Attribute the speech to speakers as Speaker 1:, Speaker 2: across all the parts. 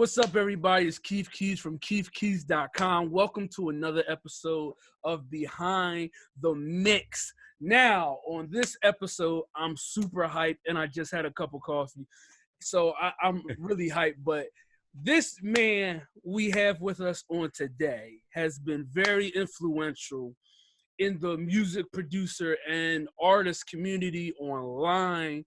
Speaker 1: What's up, everybody? It's Keyz from KeefKeyz.com. Welcome to another episode of Behind the Mix. Now, on this episode, I'm super hyped, and I just had a cup of coffee, so I'm really hyped. But this man we have with us on today has been very influential in the music producer and artist community online.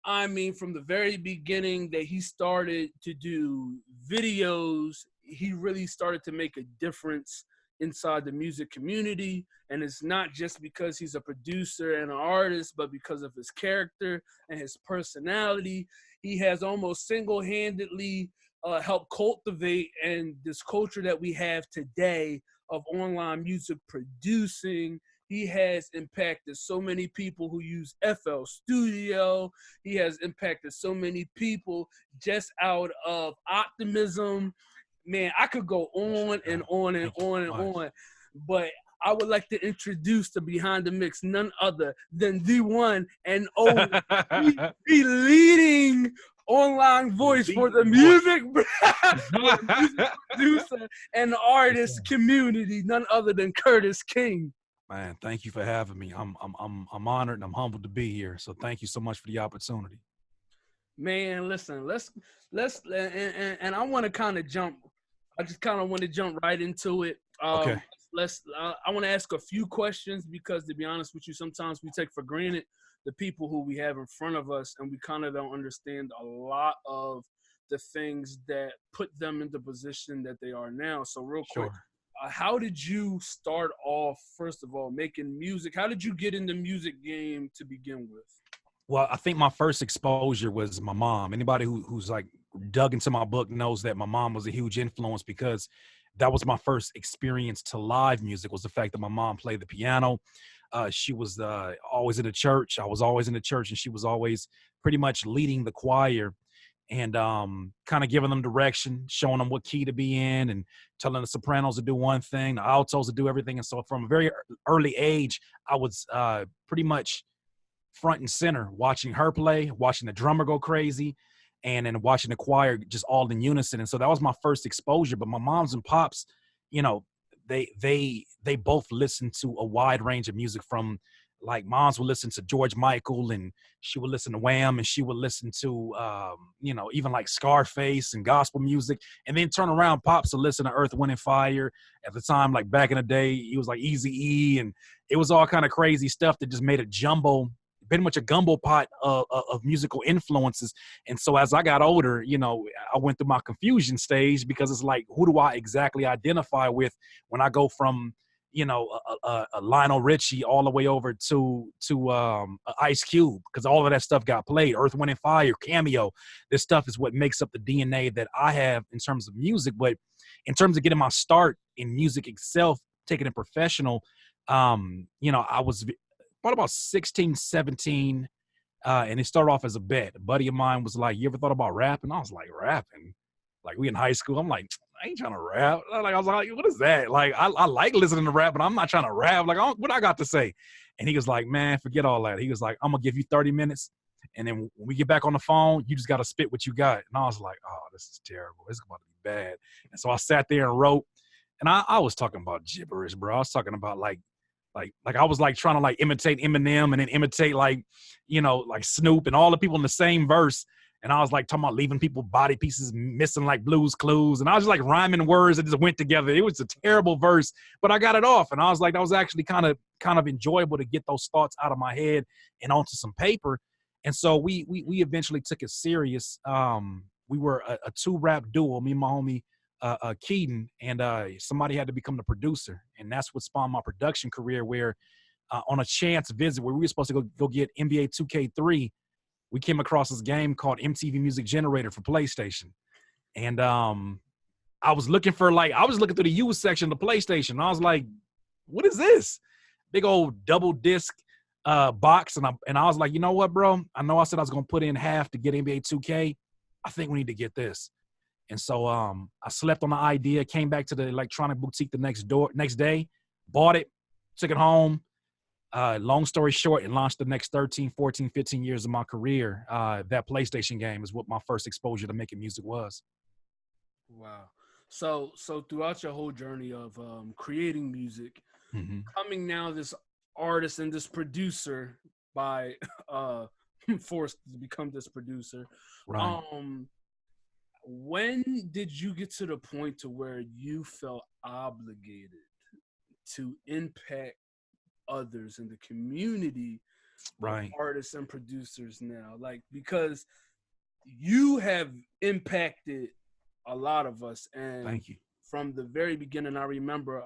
Speaker 1: I mean, from the very beginning that he started to do videos, he really started to make a difference inside the music community. And it's not just because he's a producer and an artist, but because of his character and his personality. He has almost single-handedly helped cultivate and this culture that we have today of online music producing. He has impacted so many people who use FL Studio. He has impacted so many people just out of optimism. Man, I could go on and on and on and on. But I would like to introduce to Behind the Mix none other than the one and only the leading online voice for the music producer and the artist community, none other than Curtis King.
Speaker 2: Man, thank you for having me. I'm honored and I'm humbled to be here. So thank you so much for the opportunity.
Speaker 1: Man, listen, let's and I want to kind of jump. I just kind of want to jump right into it.
Speaker 2: Okay.
Speaker 1: I want to ask a few questions because, to be honest with you, sometimes we take for granted the people who we have in front of us, and we kind of don't understand a lot of the things that put them in the position that they are now. So real quick. How did you start off, first of all, making music? How did you get in the music game to begin with?
Speaker 2: Well, I think my first exposure was my mom. Anybody who's like dug into my book knows that my mom was a huge influence because that was my first experience to live music, was the fact that my mom played the piano. She was always in the church. I was always in the church, and she was always pretty much leading the choir and kind of giving them direction, showing them what key to be in, and telling the sopranos to do one thing, the altos to do everything. And so from a very early age, I was pretty much front and center, watching her play, watching the drummer go crazy, and then watching the choir just all in unison. And so that was my first exposure. But my moms and pops, you know, they both listened to a wide range of music. From like moms would listen to George Michael, and she would listen to Wham, and she would listen to, even like Scarface and gospel music. And then turn around, pops would listen to Earth, Wind, and Fire. At the time, like back in the day, he was like Eazy-E, and it was all kind of crazy stuff that just made a pretty much a gumbo pot of musical influences. And so as I got older, I went through my confusion stage, because it's like, who do I exactly identify with when I go from a Lionel Richie all the way over to Ice Cube, because all of that stuff got played. Earth, Wind, and Fire, Cameo. This stuff is what makes up the DNA that I have in terms of music. But in terms of getting my start in music itself, taking it professional, I was probably about 16, 17, and it started off as a bet. A buddy of mine was like, "You ever thought about rapping?" I was like, "Rapping?" Like, we in high school. I'm like, I ain't trying to rap. I was like, what is that? Like, I like listening to rap, but I'm not trying to rap. Like, what I got to say? And he was like, man, forget all that. He was like, I'm going to give you 30 minutes. And then when we get back on the phone, you just got to spit what you got. And I was like, oh, this is terrible. It's about to be bad. And so I sat there and wrote. And I was talking about gibberish, bro. I was talking about like I was like trying to like imitate Eminem, and then imitate like Snoop and all the people in the same verse. And I was like talking about leaving people body pieces missing like Blue's Clues. And I was just like rhyming words that just went together. It was a terrible verse, but I got it off. And I was like, that was actually kind of enjoyable to get those thoughts out of my head and onto some paper. And so we eventually took it serious. We were a two-rap duo, me and my homie Keaton, and somebody had to become the producer. And that's what spawned my production career, where on a chance visit where we were supposed to go get NBA 2K3, we came across this game called MTV Music Generator for PlayStation. And I was looking through the used section of the PlayStation. I was like, what is this? Big old double disc box. And I was like, you know what, bro? I know I said I was going to put in half to get NBA 2K. I think we need to get this. And so I slept on the idea, came back to the electronic boutique the next day, bought it, took it home. Long story short, and launched the next 13, 14, 15 years of my career. That PlayStation game is what my first exposure to making music was.
Speaker 1: Wow. So throughout your whole journey of creating music,
Speaker 2: Hmm.
Speaker 1: coming now this artist and this producer by uh forced to become this producer,
Speaker 2: Right.
Speaker 1: um when did you get to the point to where you felt obligated to impact others in the community of
Speaker 2: Right.
Speaker 1: artists and producers now? Like, because you have impacted a lot of us, and
Speaker 2: Thank you.
Speaker 1: from the very beginning, I remember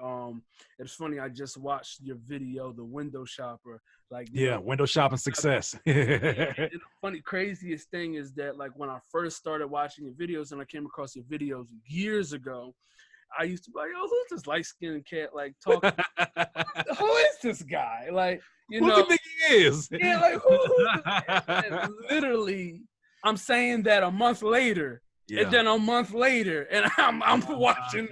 Speaker 1: it's funny, I just watched your video, The Window Shopper. Like, you
Speaker 2: Yeah.
Speaker 1: know,
Speaker 2: Window shopping success.
Speaker 1: and the funny, craziest thing is that, like, when I first started watching your videos and I came across your videos years ago, I used to be like, "Oh, who's this light skinned cat like talking? Who is this guy?" Like, you
Speaker 2: Who
Speaker 1: know,
Speaker 2: do you think he is?
Speaker 1: yeah, like who's this guy? And literally, I'm saying that a month later, and
Speaker 2: Yeah.
Speaker 1: then a month later, and I'm watching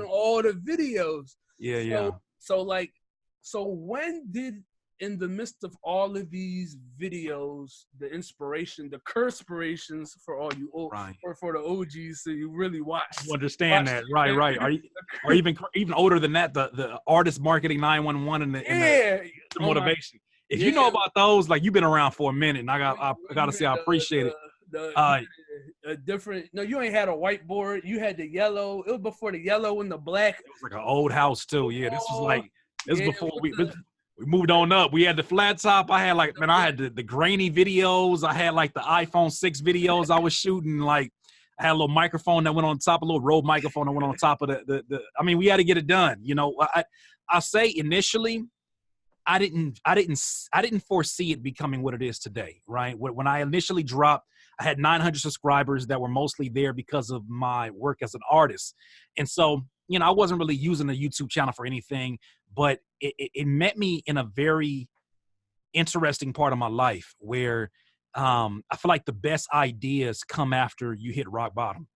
Speaker 1: all the videos.
Speaker 2: Yeah,
Speaker 1: So
Speaker 2: yeah.
Speaker 1: so like so when did, in the midst of all of these videos, the inspiration, the curspirations for all you old,
Speaker 2: Right.
Speaker 1: or for the OGs, so you really
Speaker 2: You
Speaker 1: watched
Speaker 2: understand that. Right, right. Are you or even older than that, the artist marketing 911 and the
Speaker 1: yeah. Oh my,
Speaker 2: motivation. If you
Speaker 1: yeah.
Speaker 2: know about those, like you've been around for a minute, and I
Speaker 1: When
Speaker 2: gotta
Speaker 1: you
Speaker 2: say
Speaker 1: had
Speaker 2: I appreciate it.
Speaker 1: you
Speaker 2: Uh
Speaker 1: had a different, no, you ain't had a whiteboard. You had the yellow. It was before the yellow and the black.
Speaker 2: it was like an old house too. Yeah,
Speaker 1: Oh,
Speaker 2: this was
Speaker 1: yeah,
Speaker 2: before
Speaker 1: with
Speaker 2: we moved on up. We had the flat top. I had like, man, I had the grainy videos. I had like the iPhone 6 videos I was shooting. Like I had a little microphone that went on top, a little Rode microphone that went on top of the I mean, we had to get it done. You know, I'll say initially I didn't foresee it becoming what it is today, right? When I initially dropped, I had 900 subscribers that were mostly there because of my work as an artist. And so, you know, I wasn't really using the YouTube channel for anything, but it met me in a very interesting part of my life where I feel like the best ideas come after you hit rock bottom,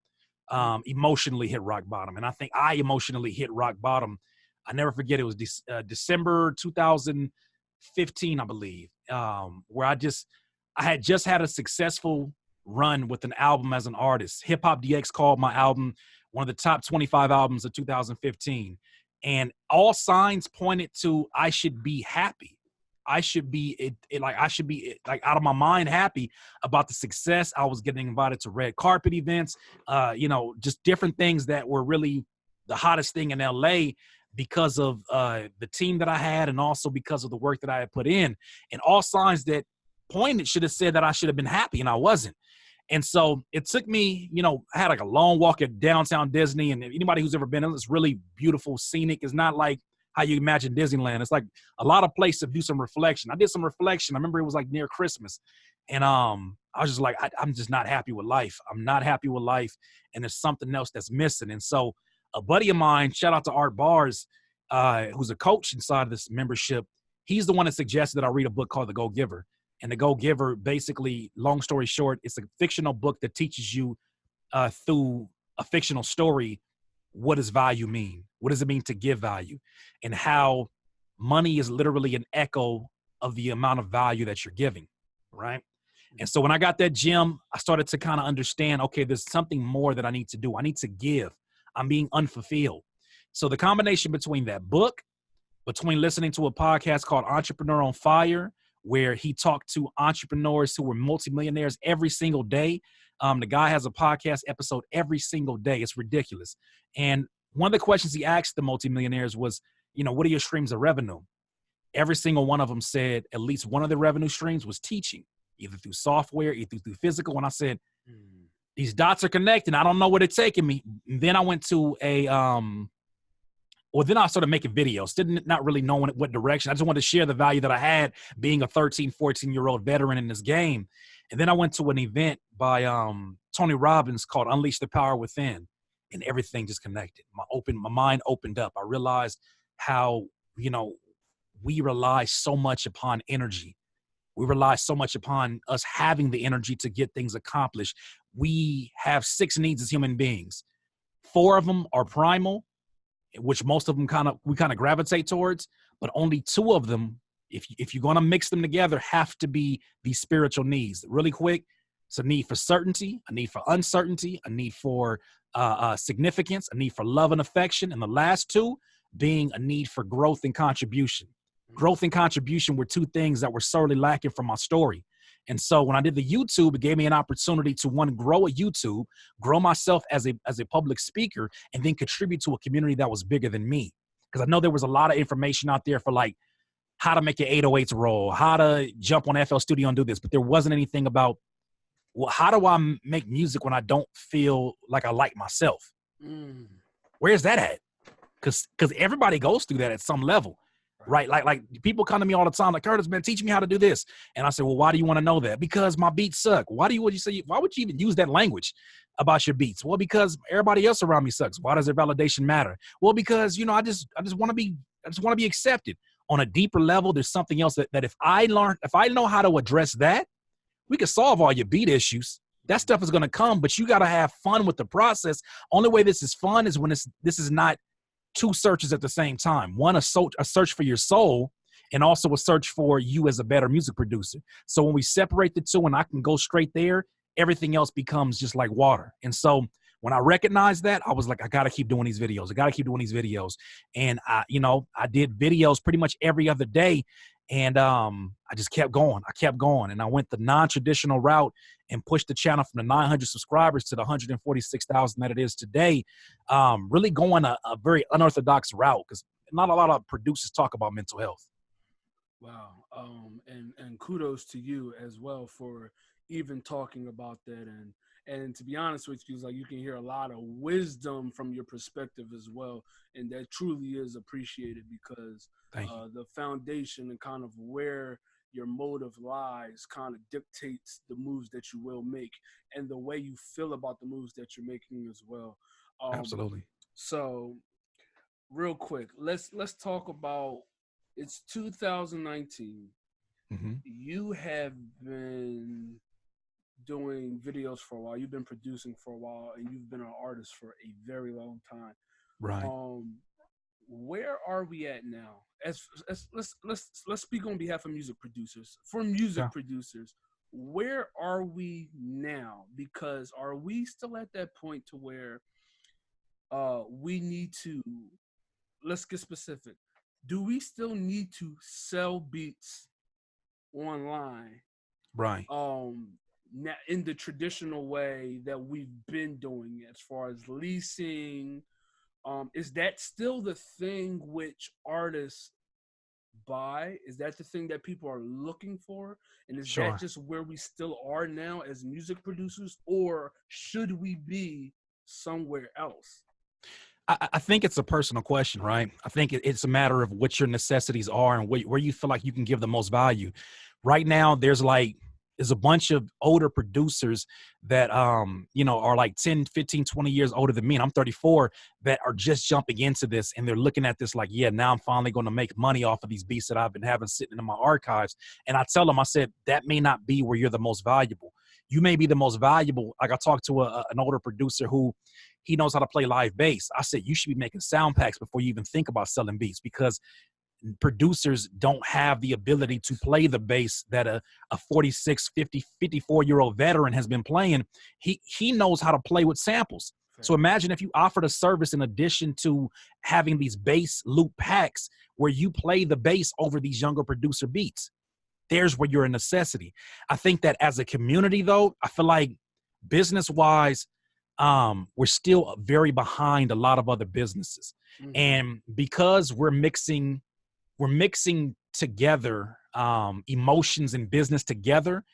Speaker 2: emotionally hit rock bottom. And I think I emotionally hit rock bottom. I never forget, it was December 2015, I believe, where I had just had a successful run with an album as an artist. Hip Hop DX called my album one of the top 25 albums of 2015. And all signs pointed to I should be happy. I should be like out of my mind happy about the success. I was getting invited to red carpet events, you know, just different things that were really the hottest thing in LA because of the team that I had and also because of the work that I had put in. And all signs that pointed should have said that I should have been happy, and I wasn't. And so it took me, you know, I had like a long walk at downtown Disney, and anybody who's ever been in, it's really beautiful, scenic. It's not like how you imagine Disneyland. It's like a lot of place to do some reflection. I did some reflection. I remember it was like near Christmas. And I was just like, I'm just not happy with life. I'm not happy with life. And there's something else that's missing. And so a buddy of mine, shout out to Art Bars, who's a coach inside of this membership, he's the one that suggested that I read a book called The Go Giver. And The Go Giver, basically, long story short, it's a fictional book that teaches you through a fictional story, what does value mean? What does it mean to give value? And how money is literally an echo of the amount of value that you're giving, right? And so when I got that gym, I started to kind of understand, okay, there's something more that I need to do. I need to give. I'm being unfulfilled. So the combination between that book, between listening to a podcast called Entrepreneur on Fire, where he talked to entrepreneurs who were multimillionaires every single day. The guy has a podcast episode every single day. It's ridiculous. And one of the questions he asked the multimillionaires was, you know, what are your streams of revenue? Every single one of them said at least one of the revenue streams was teaching, either through software, either through physical. And I said, these dots are connecting. I don't know where they're taking me. And then I went to then I started making videos, not really knowing what direction. I just wanted to share the value that I had being a 13, 14-year-old veteran in this game. And then I went to an event by Tony Robbins called Unleash the Power Within, and everything just connected. My mind opened up. I realized how, you know, we rely so much upon energy. We rely so much upon us having the energy to get things accomplished. We have 6 needs as human beings. 4 of them are primal, which most of them we kind of gravitate towards, but only 2 of them, if you're going to mix them together, have to be these spiritual needs. Really quick, it's a need for certainty, a need for uncertainty, a need for significance, a need for love and affection, and the last two being a need for growth and contribution. Growth and contribution were two things that were sorely lacking from my story. And so when I did the YouTube, it gave me an opportunity to, one, grow a YouTube, grow myself as a public speaker, and then contribute to a community that was bigger than me. Because I know there was a lot of information out there for like how to make your 808s roll, how to jump on FL Studio and do this, but there wasn't anything about, well, how do I make music when I don't feel like I like myself? Where's that at? Because everybody goes through that at some level. Right. Like people come to me all the time, like, Curtis, man, teach me how to do this. And I say, well, why do you want to know that? Because my beats suck. Why would you even use that language about your beats? Well, because everybody else around me sucks. Why does their validation matter? Well, because, I just want to be accepted. On a deeper level, there's something else that if I know how to address that, we could solve all your beat issues. That stuff is going to come, but you got to have fun with the process. Only way this is fun is when this is not two searches at the same time. One, a search for your soul, and also a search for you as a better music producer. So when we separate the two and I can go straight there, everything else becomes just like water. And so when I recognized that, I was like, I got to keep doing these videos. And I did videos pretty much every other day. And I just kept going. And I went the non-traditional route and pushed the channel from the 900 subscribers to the 146,000 that it is today. Really going a very unorthodox route, because not a lot of producers talk about mental health.
Speaker 1: Wow. And kudos to you as well for even talking about that. And to be honest with you, it's like you can hear a lot of wisdom from your perspective as well. And that truly is appreciated, because the foundation and kind of where your motive lies kind of dictates the moves that you will make and the way you feel about the moves that you're making as well.
Speaker 2: Absolutely.
Speaker 1: So real quick, let's talk about, it's 2019.
Speaker 2: Mm-hmm.
Speaker 1: You have been doing videos for a while. You've been producing for a while, and you've been an artist for a very long time.
Speaker 2: Right.
Speaker 1: Where are we at now? Let's speak on behalf of music producers. For music producers, where are we now? Because are we still at that point to where we need to, let's get specific. Do we still need to sell beats online?
Speaker 2: Right.
Speaker 1: In the traditional way that we've been doing, as far as leasing, is that still the thing which artists buy? Is that the thing that people are looking for? And is that just where we still are now as music producers, or should we be somewhere else?
Speaker 2: I think it's a personal question, right? I think it's a matter of what your necessities are and where you feel like you can give the most value. Right now, there's a bunch of older producers that, are like 10, 15, 20 years older than me. And I'm 34, that are just jumping into this. And they're looking at this like, yeah, now I'm finally going to make money off of these beats that I've been having sitting in my archives. And I tell them, I said, that may not be where you're the most valuable. You may be the most valuable. Like, I talked to an older producer who, he knows how to play live bass. I said, you should be making sound packs before you even think about selling beats, because producers don't have the ability to play the bass that a 46, 50, 54-year-old veteran has been playing. He knows how to play with samples. Fair. So imagine if you offered a service in addition to having these bass loop packs where you play the bass over these younger producer beats. There's where you're a necessity. I think that as a community, though, I feel like business-wise, we're still very behind a lot of other businesses. Mm-hmm. And because we're mixing together emotions and business together,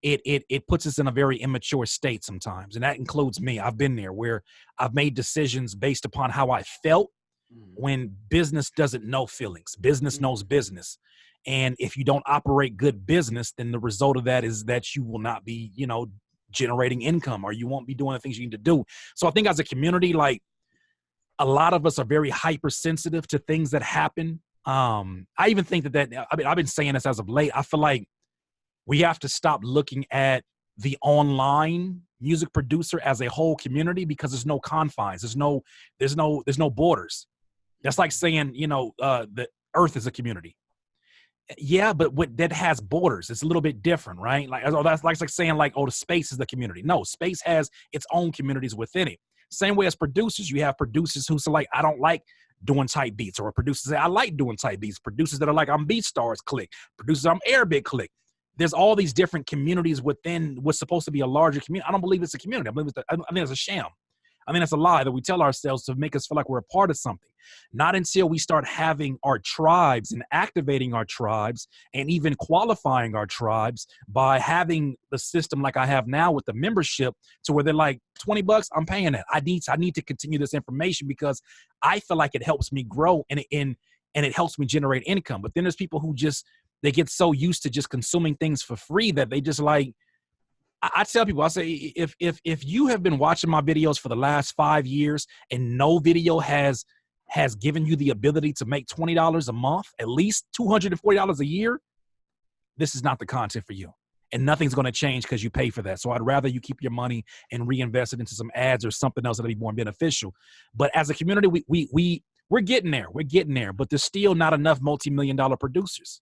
Speaker 2: it puts us in a very immature state sometimes. And that includes me. I've been there, where I've made decisions based upon how I felt, when business doesn't know feelings. Business knows business. And if you don't operate good business, then the result of that is that you will not be, generating income, or you won't be doing the things you need to do. So I think as a community, like, a lot of us are very hypersensitive to things that happen. I even think I've been saying this as of late. I feel like we have to stop looking at the online music producer as a whole community, because there's no confines. There's no borders. That's like saying, the earth is a community. Yeah, but that has borders. It's a little bit different, right? Like, that's like saying, like, oh, the space is the community. No, space has its own communities within it. Same way as producers, you have producers who say like, I don't like doing type beats, or producers say I like doing type beats. Producers that are like, I'm BeatStars, click. Producers, I'm Airbit, click. There's all these different communities within what's supposed to be a larger community. I don't believe it's a community. I think it's a sham. I think it's a lie that we tell ourselves to make us feel like we're a part of something. Not until we start having our tribes and activating our tribes and even qualifying our tribes by having the system like I have now with the membership, to where they're like, $20, I'm paying that. I need to continue this information because I feel like it helps me grow and it helps me generate income. But then there's people who they get so used to just consuming things for free that they just like, I tell people, I say, if you have been watching my videos for the last 5 years and no video has given you the ability to make $20 a month, at least $240 a year, this is not the content for you. And nothing's going to change because you pay for that. So I'd rather you keep your money and reinvest it into some ads or something else that'll be more beneficial. But as a community, we're getting there. We're getting there. But there's still not enough multi-million-dollar producers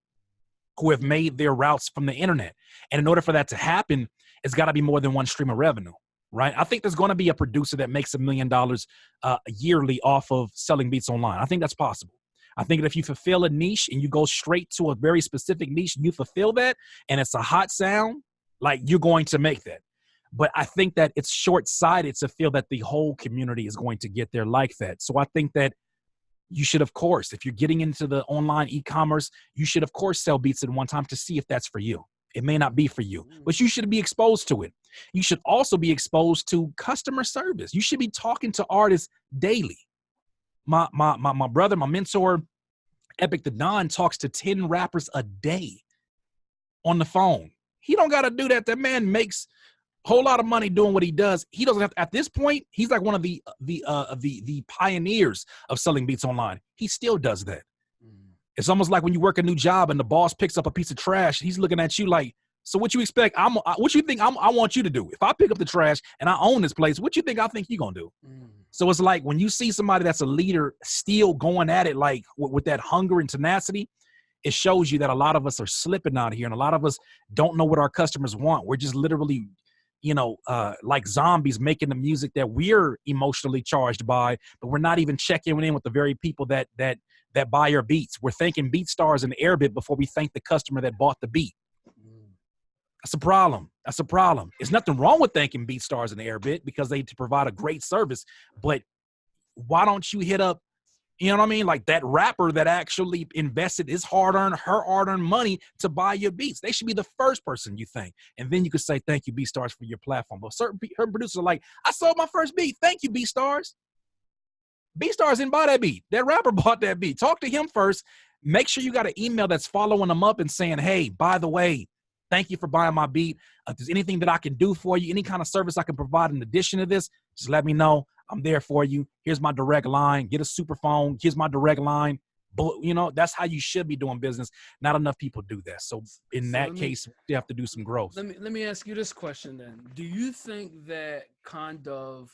Speaker 2: who have made their routes from the internet. And in order for that to happen, it's got to be more than one stream of revenue, right? I think there's going to be a producer that makes $1 million yearly off of selling beats online. I think that's possible. I think that if you fulfill a niche and you go straight to a very specific niche and you fulfill that, and it's a hot sound, like, you're going to make that. But I think that it's short-sighted to feel that the whole community is going to get there like that. So I think that you should, of course, if you're getting into the online e-commerce, you should, of course, sell beats at one time to see if that's for you. It may not be for you, but you should be exposed to it. You should also be exposed to customer service. You should be talking to artists daily. My brother, my mentor, Epic the Don, talks to 10 rappers a day on the phone. He don't got to do that. That man makes a whole lot of money doing what he does. He doesn't have to, at this point, he's like one of the pioneers of selling beats online. He still does that. It's almost like when you work a new job and the boss picks up a piece of trash, he's looking at you like, so what you expect? What you think I want you to do? If I pick up the trash and I own this place, what you think I think you're going to do? So it's like when you see somebody that's a leader still going at it, like with that hunger and tenacity, it shows you that a lot of us are slipping out here and a lot of us don't know what our customers want. We're just literally, like zombies making the music that we're emotionally charged by, but we're not even checking in with the very people that buy our beats. We're thanking BeatStars and Airbit before we thank the customer that bought the beat. That's a problem. That's a problem. There's nothing wrong with thanking BeatStars and Airbit because they provide a great service, but why don't you hit up, you know what I mean? Like that rapper that actually invested his her hard-earned money to buy your beats. They should be the first person you thank. And then you could say, thank you, BeatStars, for your platform. But certain her producers are like, I sold my first beat. Thank you, BeatStars. BeatStars didn't buy that beat. That rapper bought that beat. Talk to him first. Make sure you got an email that's following them up and saying, hey, by the way, thank you for buying my beat. If there's anything that I can do for you, any kind of service I can provide in addition to this, just let me know. I'm there for you. Here's my direct line. Get a super phone. Here's my direct line. But, that's how you should be doing business. Not enough people do that. So in that case, you have to do some growth.
Speaker 1: Let me ask you this question then. Do you think that kind of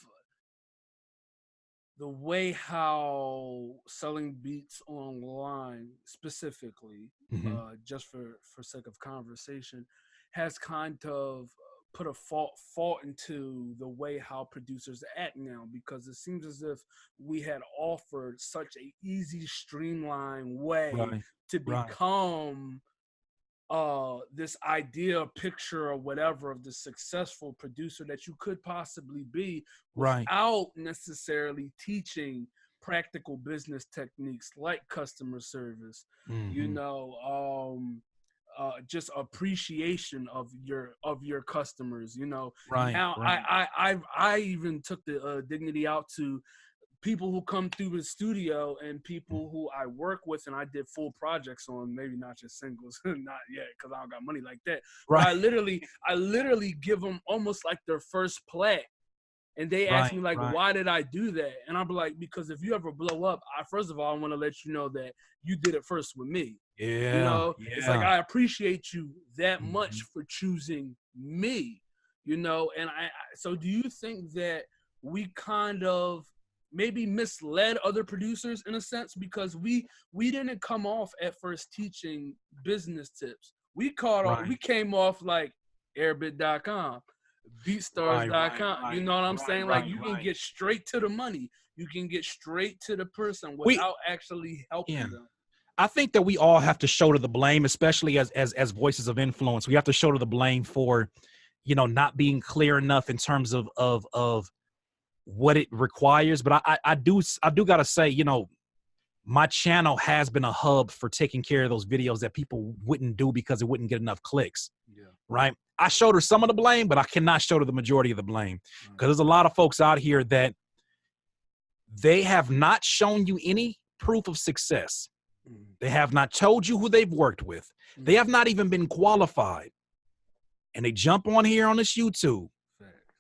Speaker 1: the way how selling beats online specifically, just for sake of conversation, has kind of put a fault into the way how producers act now? Because it seems as if we had offered such a easy, streamlined way to become this idea, picture, or whatever of the successful producer that you could possibly be without necessarily teaching practical business techniques like customer service, just appreciation of your customers, Now I even took the dignity out to people who come through the studio and people who I work with and I did full projects on, maybe not just singles, not yet, because I don't got money like that. But I literally give them almost like their first play. And they ask me like, why did I do that? And I'm like, because if you ever blow up, first of all, I want to let you know that you did it first with me. It's like, I appreciate you that much for choosing me, and so do you think that we kind of maybe misled other producers in a sense, because we didn't come off at first teaching business tips. We came off like airbit.com. Beatstars.com. You know what I'm saying? Like you can get straight to the money. You can get straight to the person without actually helping them.
Speaker 2: I think that we all have to shoulder the blame, especially as voices of influence. We have to shoulder the blame for, you know, not being clear enough in terms of what it requires. But I do gotta say, you know, my channel has been a hub for taking care of those videos that people wouldn't do because it wouldn't get enough clicks. Yeah. Right. I shoulder some of the blame, but I cannot shoulder the majority of the blame, because there's a lot of folks out here that they have not shown you any proof of success. They have not told you who they've worked with. They have not even been qualified. And they jump on here on this YouTube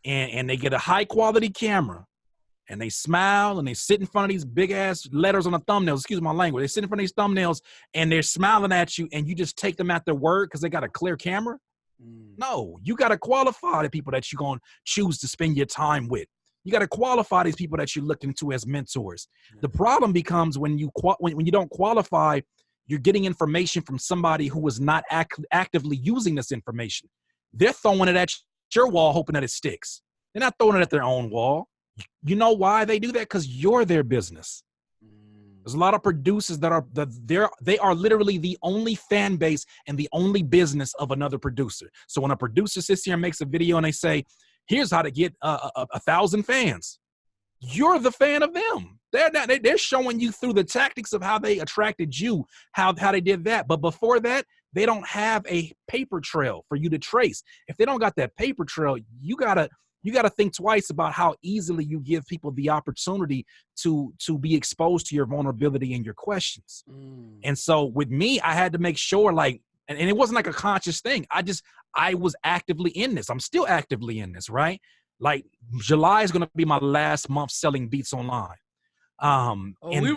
Speaker 2: and they get a high quality camera and they smile and they sit in front of these big ass letters on the thumbnails. Excuse my language. They sit in front of these thumbnails and they're smiling at you and you just take them at their word because they got a clear camera. No, you got to qualify the people that you're going to choose to spend your time with. You got to qualify these people that you're looking to as mentors. The problem becomes when you don't qualify, you're getting information from somebody who is not actively using this information. They're throwing it at your wall, hoping that it sticks. They're not throwing it at their own wall. You know why they do that? Because you're their business. There's a lot of producers they are literally the only fan base and the only business of another producer. So when a producer sits here and makes a video and they say, here's how to get 1,000 fans, you're the fan of them. They're showing you through the tactics of how they attracted you, how they did that. But before that, they don't have a paper trail for you to trace. If they don't got that paper trail, you gotta think twice about how easily you give people the opportunity to be exposed to your vulnerability and your questions. And so with me, I had to make sure, like, and it wasn't like a conscious thing. I was actively in this. I'm still actively in this, right? Like July is going to be my last month selling beats online.
Speaker 1: We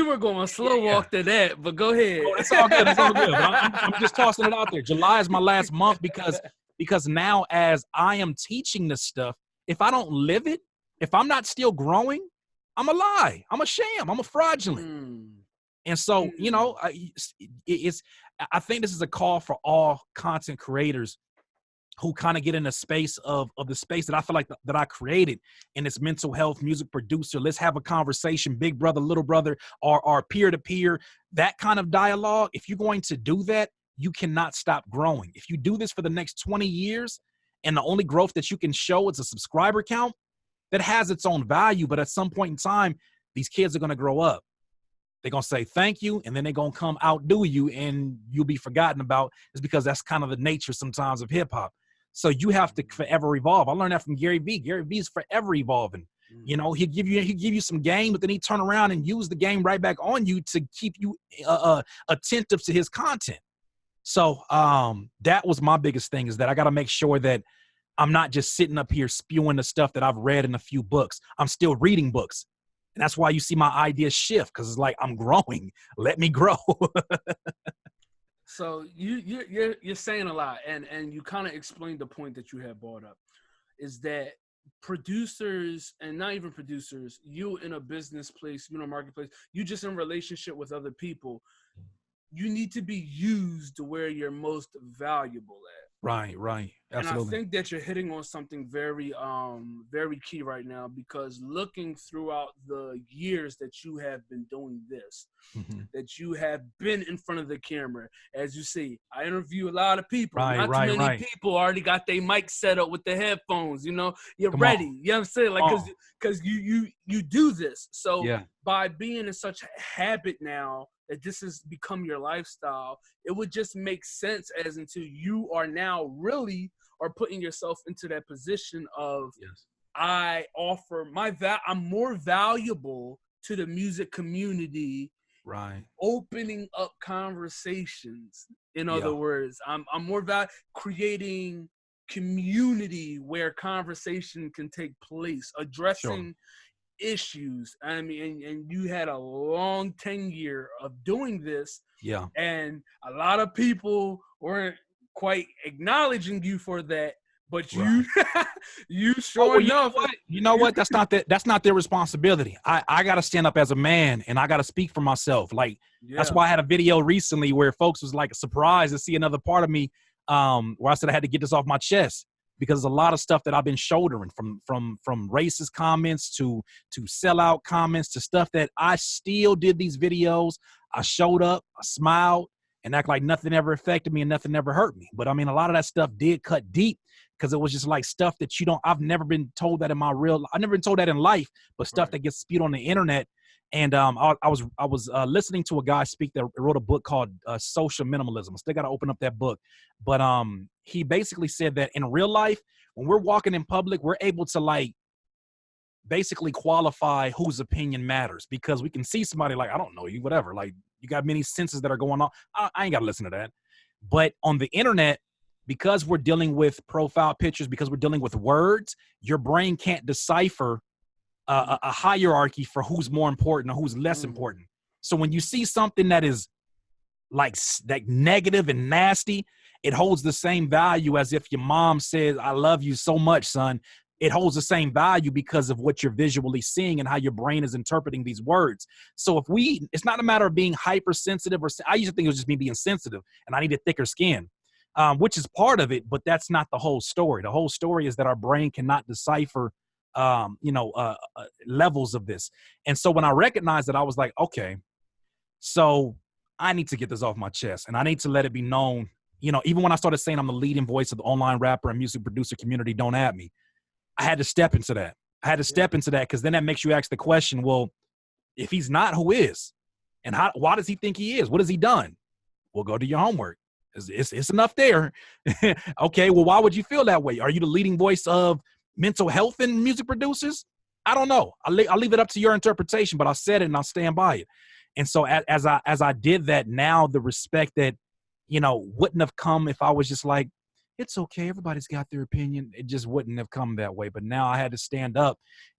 Speaker 1: were going slow walk to that, but go ahead.
Speaker 2: Oh, it's all good. It's all good. But I'm just tossing it out there. July is my last month because now as I am teaching this stuff, if I don't live it, if I'm not still growing, I'm a lie. I'm a sham. I'm a fraudulent. And so, you know, I think this is a call for all content creators who kind of get in a space of the space that I feel like that I created in this mental health music producer. Let's have a conversation, big brother, little brother, or peer-to-peer, that kind of dialogue. If you're going to do that, you cannot stop growing. If you do this for the next 20 years and the only growth that you can show is a subscriber count, that has its own value. But at some point in time, these kids are going to grow up. They're going to say thank you, and then they're going to come outdo you, and you'll be forgotten about. It's because that's kind of the nature sometimes of hip-hop. So you have to forever evolve. I learned that from Gary Vee. Gary Vee is forever evolving. You know, he'll give you some game, but then he turn around and use the game right back on you to keep you attentive to his content. So that was my biggest thing, is that I got to make sure that I'm not just sitting up here spewing the stuff that I've read in a few books. I'm still reading books. And that's why you see my ideas shift, because it's like I'm growing. Let me grow.
Speaker 1: So you're saying a lot, and you kind of explained the point that you had brought up, is that producers, and not even producers, you in a business place, you know, marketplace, you just in relationship with other people, you need to be used to where you're most valuable at.
Speaker 2: Right. Absolutely.
Speaker 1: And I think that you're hitting on something very, very key right now, because looking throughout the years that you have been doing this, that you have been in front of the camera, as you see, I interview a lot of people. Not too many people already got their mic set up with the headphones. You know, you're ready. You know what I'm saying? Like, because you do this. So by being in such a habit now, that this has become your lifestyle, it would just make sense as until you are now really are putting yourself into that position of, I offer I'm more valuable to the music community, opening up conversations. In other words, I'm more creating community where conversation can take place, addressing issues. I mean, and you had a long tenure of doing this, and a lot of people weren't quite acknowledging you for that, but you sure enough,
Speaker 2: you know what, that's not their responsibility. I gotta stand up as a man, and I gotta speak for myself. Like, that's why I had a video recently where folks was like surprised to see another part of me, where I said I had to get this off my chest. because there's a lot of stuff that I've been shouldering, from racist comments to sellout comments to stuff that I still did these videos. I showed up, I smiled, and act like nothing ever affected me and nothing ever hurt me. But I mean, a lot of that stuff did cut deep, because it was just like stuff that I've never been told that in my I've never been told that in life, but stuff that gets spewed on the internet. And I was listening to a guy speak that wrote a book called Social Minimalism. I still got to open up that book. But he basically said that in real life, when we're walking in public, we're able to like basically qualify whose opinion matters, because we can see somebody like, I don't know you, whatever. Like, you got many senses that are going on. I ain't got to listen to that. But on the internet, because we're dealing with profile pictures, because we're dealing with words, your brain can't decipher a hierarchy for who's more important or who's less important. So when you see something that is like negative and nasty, it holds the same value as if your mom says, I love you so much, son. It holds the same value because of what you're visually seeing and how your brain is interpreting these words. So it's not a matter of being hypersensitive, I used to think it was just me being sensitive and I needed thicker skin, which is part of it, but that's not the whole story. The whole story is that our brain cannot decipher levels of this. And so when I recognized that, I was like, okay, so I need to get this off my chest and I need to let it be known. Even when I started saying I'm the leading voice of the online rapper and music producer community, don't add me. I had to step into that. Because then that makes you ask the question, well, if he's not, who is? And why does he think he is? What has he done? Well, go do your homework. It's enough there. Okay, well, why would you feel that way? Are you the leading voice of mental health in music producers? I don't know. I'll leave it up to your interpretation, but I said it and I'll stand by it. And so as I did that, now the respect that, wouldn't have come if I was just like, it's okay, everybody's got their opinion. It just wouldn't have come that way. But now I had to stand up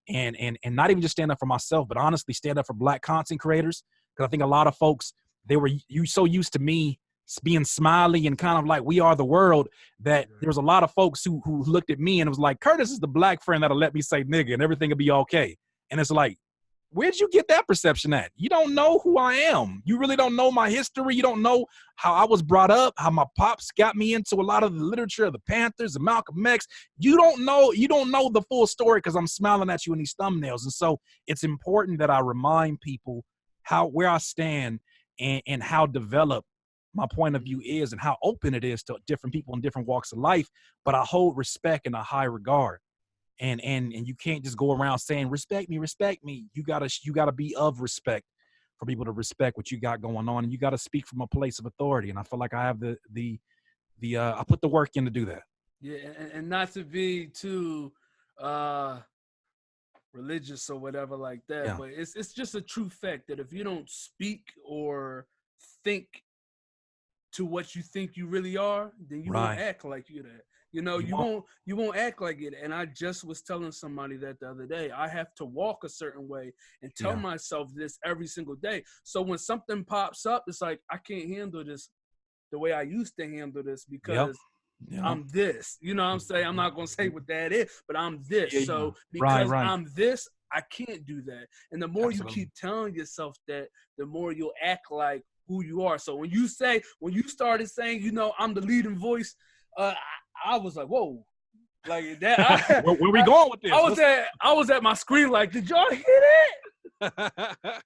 Speaker 2: and not even just stand up for myself, but honestly stand up for Black content creators. Because I think a lot of folks, you so used to me being smiley and kind of like we are the world, that there was a lot of folks who looked at me and it was like, Curtis is the Black friend that'll let me say nigga and everything will be okay. And it's like, where'd you get that perception at? You don't know who I am. You really don't know my history. You don't know how I was brought up, how my pops got me into a lot of the literature of the Panthers and Malcolm X. You don't know the full story because I'm smiling at you in these thumbnails. And so it's important that I remind people where I stand and how developed my point of view is and how open it is to different people in different walks of life. But I hold respect in a high regard. And you can't just go around saying, respect me. You gotta be of respect for people to respect what you got going on. And you got to speak from a place of authority. And I feel like I have I put the work in to do that.
Speaker 1: Yeah. And not to be too, religious or whatever like that, yeah. But it's just a true fact that if you don't speak or think to what you think you really are, then you won't act like you're that. You won't act like it. And I just was telling somebody that the other day, I have to walk a certain way and tell myself this every single day. So when something pops up, it's like, I can't handle this the way I used to handle this because I'm this. You know what I'm saying? I'm not going to say what that is, but I'm this. Yeah, so because I'm this, I can't do that. And the more you keep telling yourself that, the more you'll act like who you are. So when you started saying, I'm the leading voice, I was like, whoa, like that.
Speaker 2: Where we going with this?
Speaker 1: I was at my screen like, did y'all hear that?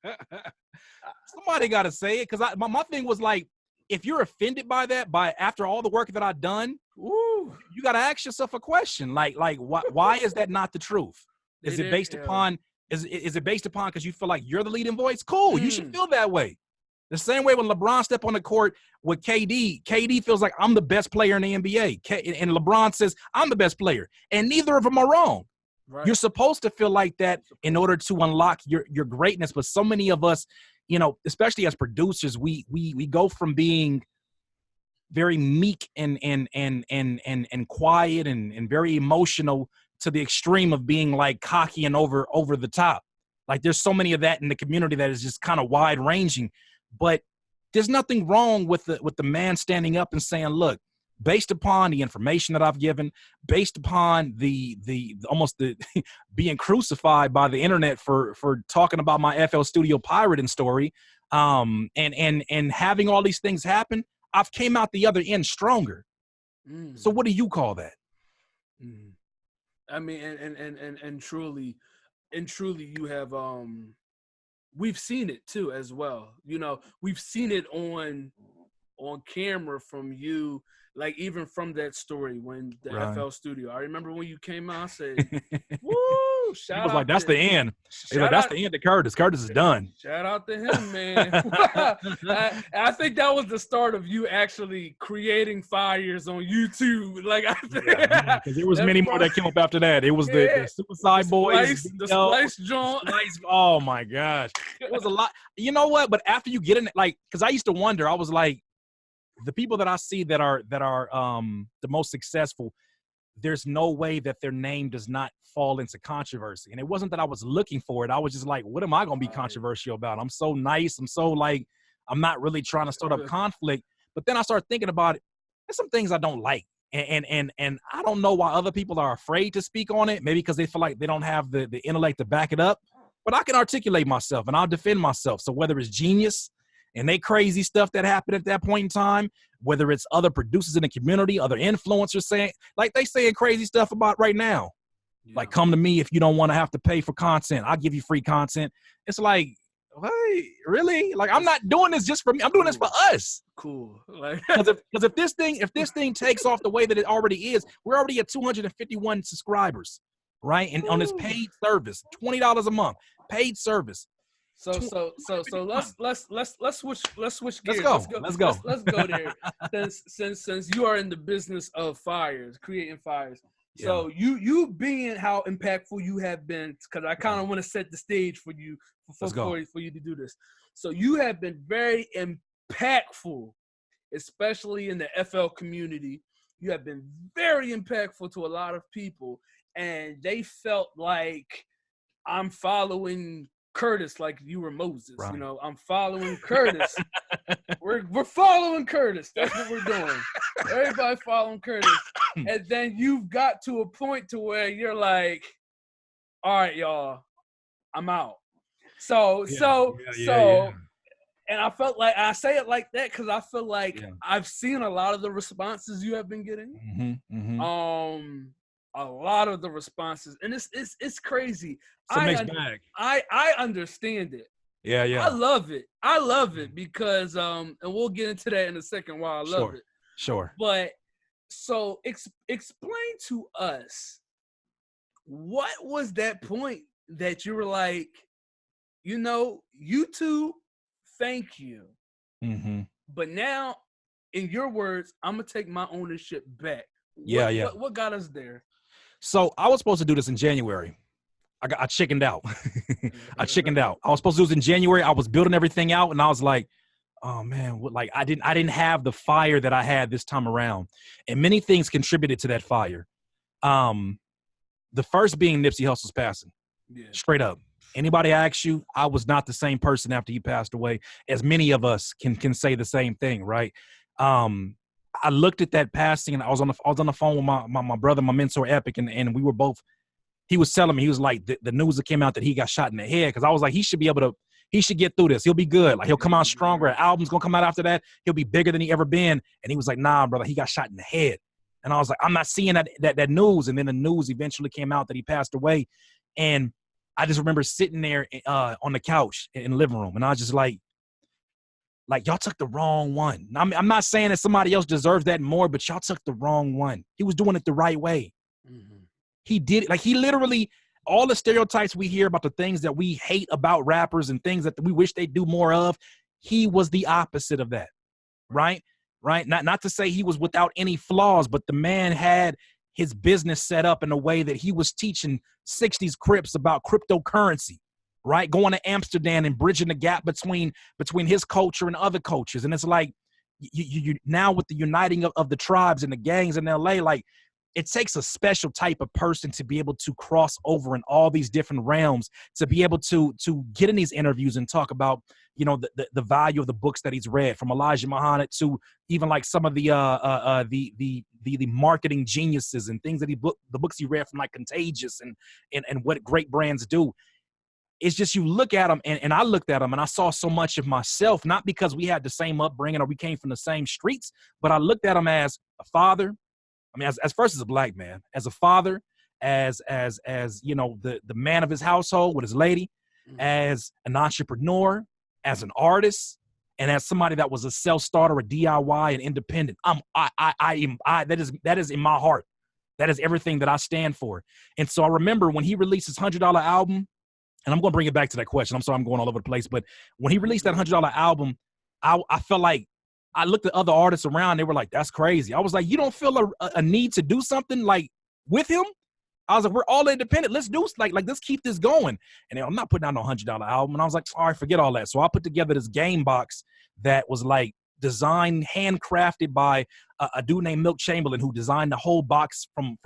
Speaker 2: Somebody got to say it, because my thing was like, if you're offended by that, after all the work that I've done, you got to ask yourself a question, like why is that not the truth? Is it based upon because you feel like you're the leading voice? Cool, you should feel that way. The same way when LeBron stepped on the court with KD feels like I'm the best player in the NBA. And LeBron says, I'm the best player. And neither of them are wrong. Right. You're supposed to feel like that in order to unlock your greatness. But so many of us, especially as producers, we go from being very meek and quiet and very emotional to the extreme of being like cocky and over the top. Like there's so many of that in the community that is just kind of wide ranging. But there's nothing wrong with the man standing up and saying, look, based upon the information that I've given, based upon the being crucified by the internet for talking about my FL Studio pirating story, and having all these things happen, I've came out the other end stronger. So what do you call that?
Speaker 1: Mhm. I mean, and truly, you have we've seen it too as well. You know, we've seen it on camera from you, like even from that story when the
Speaker 2: Right.
Speaker 1: FL studio. I remember when you came out, I said, "Woo!
Speaker 2: He
Speaker 1: Shout
Speaker 2: was like,
Speaker 1: out
Speaker 2: "That's
Speaker 1: to
Speaker 2: the end." He's like,
Speaker 1: shout
Speaker 2: "That's
Speaker 1: out."
Speaker 2: the end of Curtis. Curtis is done."
Speaker 1: Shout out to him, man. I think that was the start of you actually creating fires on YouTube. Like, I think
Speaker 2: Yeah, because there was
Speaker 1: that
Speaker 2: many more
Speaker 1: probably,
Speaker 2: that came up after that. It was
Speaker 1: yeah,
Speaker 2: the Suicide Boys
Speaker 1: the
Speaker 2: video,
Speaker 1: splice
Speaker 2: the
Speaker 1: joint.
Speaker 2: Splice. Oh my gosh, it was a lot. You know what? But after you get in, like, because I used to wonder, I was like, the people that I see that are the most successful, there's no way that their name does not fall into controversy. And it wasn't that I was looking for it. I was just like, what am I going to be controversial about? I'm so nice. I'm so like, I'm not really trying to start up conflict. But then I started thinking about it. There's some things I don't like. And I don't know why other people are afraid to speak on it. Maybe because they feel like they don't have the intellect to back it up. But I can articulate myself and I'll defend myself. So whether it's genius and they crazy stuff that happened at that point in time, whether it's other producers in the community, other influencers saying, like they saying crazy stuff about right now. Yeah. Like, come to me if you don't want to have to pay for content. I'll give you free content. It's like, hey, really? Like, I'm not doing this just for me. I'm doing this for us.
Speaker 1: Cool. Like,
Speaker 2: because if this thing takes off the way that it already is, we're already at 251 subscribers, right? And on this paid service, $20 a month, paid service.
Speaker 1: So let's switch gears.
Speaker 2: Let's go.
Speaker 1: Let's go there. since you are in the business of fires, creating fires. Yeah. So you being how impactful you have been, because I kind of want to set the stage for you for you to do this. So you have been very impactful, especially in the FL community. You have been very impactful to a lot of people, and they felt like I'm following Curtis like you were Moses. Right. You know, I'm following Curtis. we're following Curtis. That's what we're doing. Everybody following Curtis. And then you've got to a point to where you're like, all right, y'all, I'm out. So and I felt like I say it like that because I feel like I've seen a lot of the responses you have been getting. A lot of the responses, and it's crazy.
Speaker 2: It's a mixed bag.
Speaker 1: I understand it.
Speaker 2: Yeah.
Speaker 1: I love it because and we'll get into that in a second why I love it.
Speaker 2: Sure.
Speaker 1: But so explain to us, what was that point that you were like, you know, YouTube, thank you. But now, in your words, I'm gonna take my ownership back. What got us there?
Speaker 2: So I was supposed to do this in January. I chickened out. I was supposed to do this in January. I was building everything out, and I was like, oh man, I didn't have the fire that I had this time around. And many things contributed to that fire. The first being Nipsey Hussle's passing. Yeah. Straight up. Anybody asks you, I was not the same person after he passed away, as many of us can say the same thing, right? I looked at that passing, and I was on the phone with my brother, my mentor, Epic, and we were both. He was telling me, he was like, the news that came out that he got shot in the head, because I was like, he should get through this. He'll be good. Like, he'll come out stronger. An album's gonna come out after that. He'll be bigger than he ever been. And he was like, nah, brother, he got shot in the head. And I was like, I'm not seeing that news. And then the news eventually came out that he passed away. And I just remember sitting there on the couch in the living room, and I was just like, y'all took the wrong one. I'm not saying that somebody else deserves that more, but y'all took the wrong one. He was doing it the right way. He did it. Like, he literally, all the stereotypes we hear about the things that we hate about rappers and things that we wish they'd do more of, he was the opposite of that, right? Not to say he was without any flaws, but the man had his business set up in a way that he was teaching 60s Crips about cryptocurrency, right? Going to Amsterdam and bridging the gap between his culture and other cultures. And it's like, you now with the uniting of the tribes and the gangs in LA, like, it takes a special type of person to be able to cross over in all these different realms, to be able to get in these interviews and talk about, you know, the value of the books that he's read, from Elijah Muhammad to even like some of the marketing geniuses and things that the books he read from, like Contagious and what great brands do. It's just, you look at him, and I looked at him, and I saw so much of myself, not because we had the same upbringing or we came from the same streets, but I looked at him as a father, I mean, as first as a black man, as a father, as you know, the man of his household with his lady, as an entrepreneur, as an artist, and as somebody that was a self-starter, a DIY, and independent. That is in my heart. That is everything that I stand for. And so I remember when he released his $100 album, and I'm going to bring it back to that question. I'm sorry I'm going all over the place, but when he released that $100 album, I felt like I looked at other artists around. They were like, that's crazy. I was like, you don't feel a need to do something like with him? I was like, we're all independent. Let's do like let's keep this going. And I'm not putting out no $100 album. And I was like, all right, forget all that. So I put together this game box that was like designed, handcrafted by a dude named Milk Chamberlain, who designed the whole box from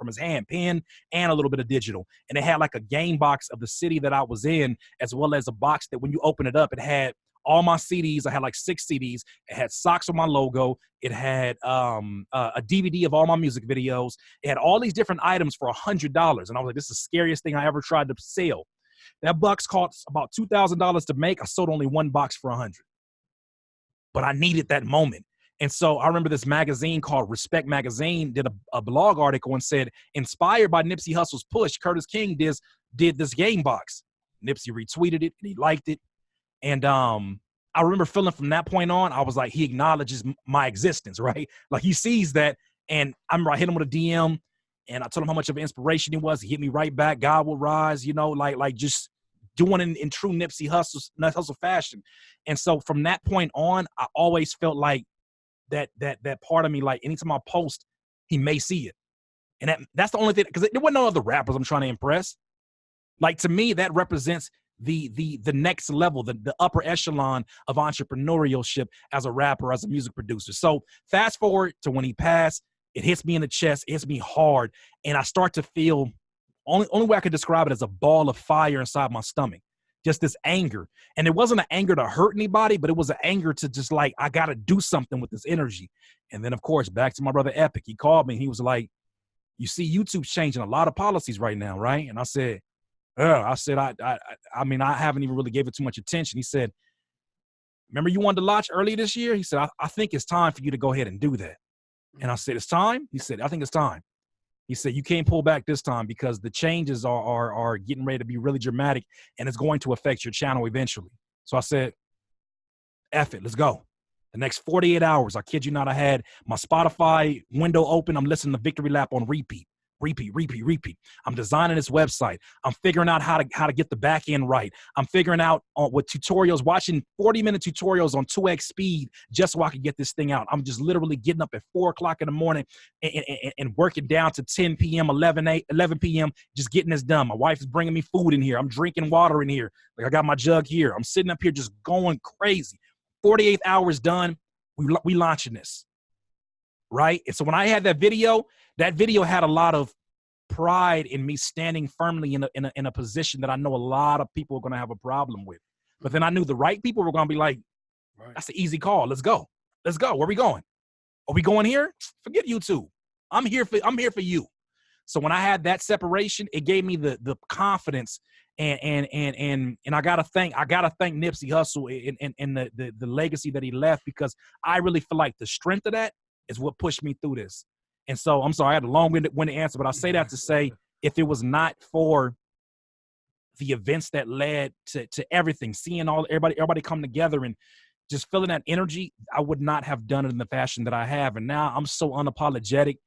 Speaker 2: his hand, pen and a little bit of digital. And it had like a game box of the city that I was in, as well as a box that when you open it up, it had all my CDs. I had like 6 CDs. It had socks with my logo. It had a DVD of all my music videos. It had all these different items for $100. And I was like, this is the scariest thing I ever tried to sell. That box cost about $2,000 to make. I sold only one box for $100. But I needed that moment. And so I remember this magazine called Respect Magazine did a blog article and said, inspired by Nipsey Hussle's push, Curtis King did this game box. Nipsey retweeted it and he liked it. And I remember feeling from that point on, I was like, he acknowledges my existence, right? Like he sees that. And I remember I hit him with a DM and I told him how much of an inspiration he was. He hit me right back. God will rise, you know, like just doing in true Nipsey Hussle fashion. And so from that point on, I always felt like that part of me, like anytime I post, he may see it. And that's the only thing, because there wasn't no other rappers I'm trying to impress. Like to me, that represents the next level, the upper echelon of entrepreneurship as a rapper, as a music producer. So fast forward to when he passed, it hits me in the chest, it hits me hard, and I start to feel, only way I could describe it, as a ball of fire inside my stomach. Just this anger. And it wasn't an anger to hurt anybody, but it was an anger to just like, I got to do something with this energy. And then, of course, back to my brother Epic. He called me and he was like, you see, YouTube's changing a lot of policies right now, right? And I said, I mean, I haven't even really gave it too much attention. He said, remember you wanted to launch earlier this year? He said, I think it's time for you to go ahead and do that. And I said, it's time? He said, I think it's time. He said, you can't pull back this time because the changes are getting ready to be really dramatic and it's going to affect your channel eventually. So I said, F it, let's go. The next 48 hours, I kid you not, I had my Spotify window open. I'm listening to Victory Lap on repeat. I'm designing this website. I'm figuring out how to get the back end right. I'm figuring out with tutorials, watching 40-minute tutorials on 2x speed just so I can get this thing out. I'm just literally getting up at 4 o'clock in the morning and working down to 10 p.m., 11 p.m., just getting this done. My wife is bringing me food in here. I'm drinking water in here. Like I got my jug here. I'm sitting up here just going crazy. 48 hours done. We launching this. Right? And so when I had that video had a lot of pride in me standing firmly in a position that I know a lot of people are going to have a problem with. But then I knew the right people were going to be like, that's an easy call. Let's go. Let's go. Where are we going? Are we going here? Forget YouTube. I'm here for you. So when I had that separation, it gave me the confidence and I gotta thank Nipsey Hussle and the legacy that he left, because I really feel like the strength of that is what pushed me through this. And so I'm sorry, I had a long-winded answer, but I say that to say, if it was not for the events that led to everything, seeing everybody come together and just feeling that energy, I would not have done it in the fashion that I have. And now I'm so unapologetic.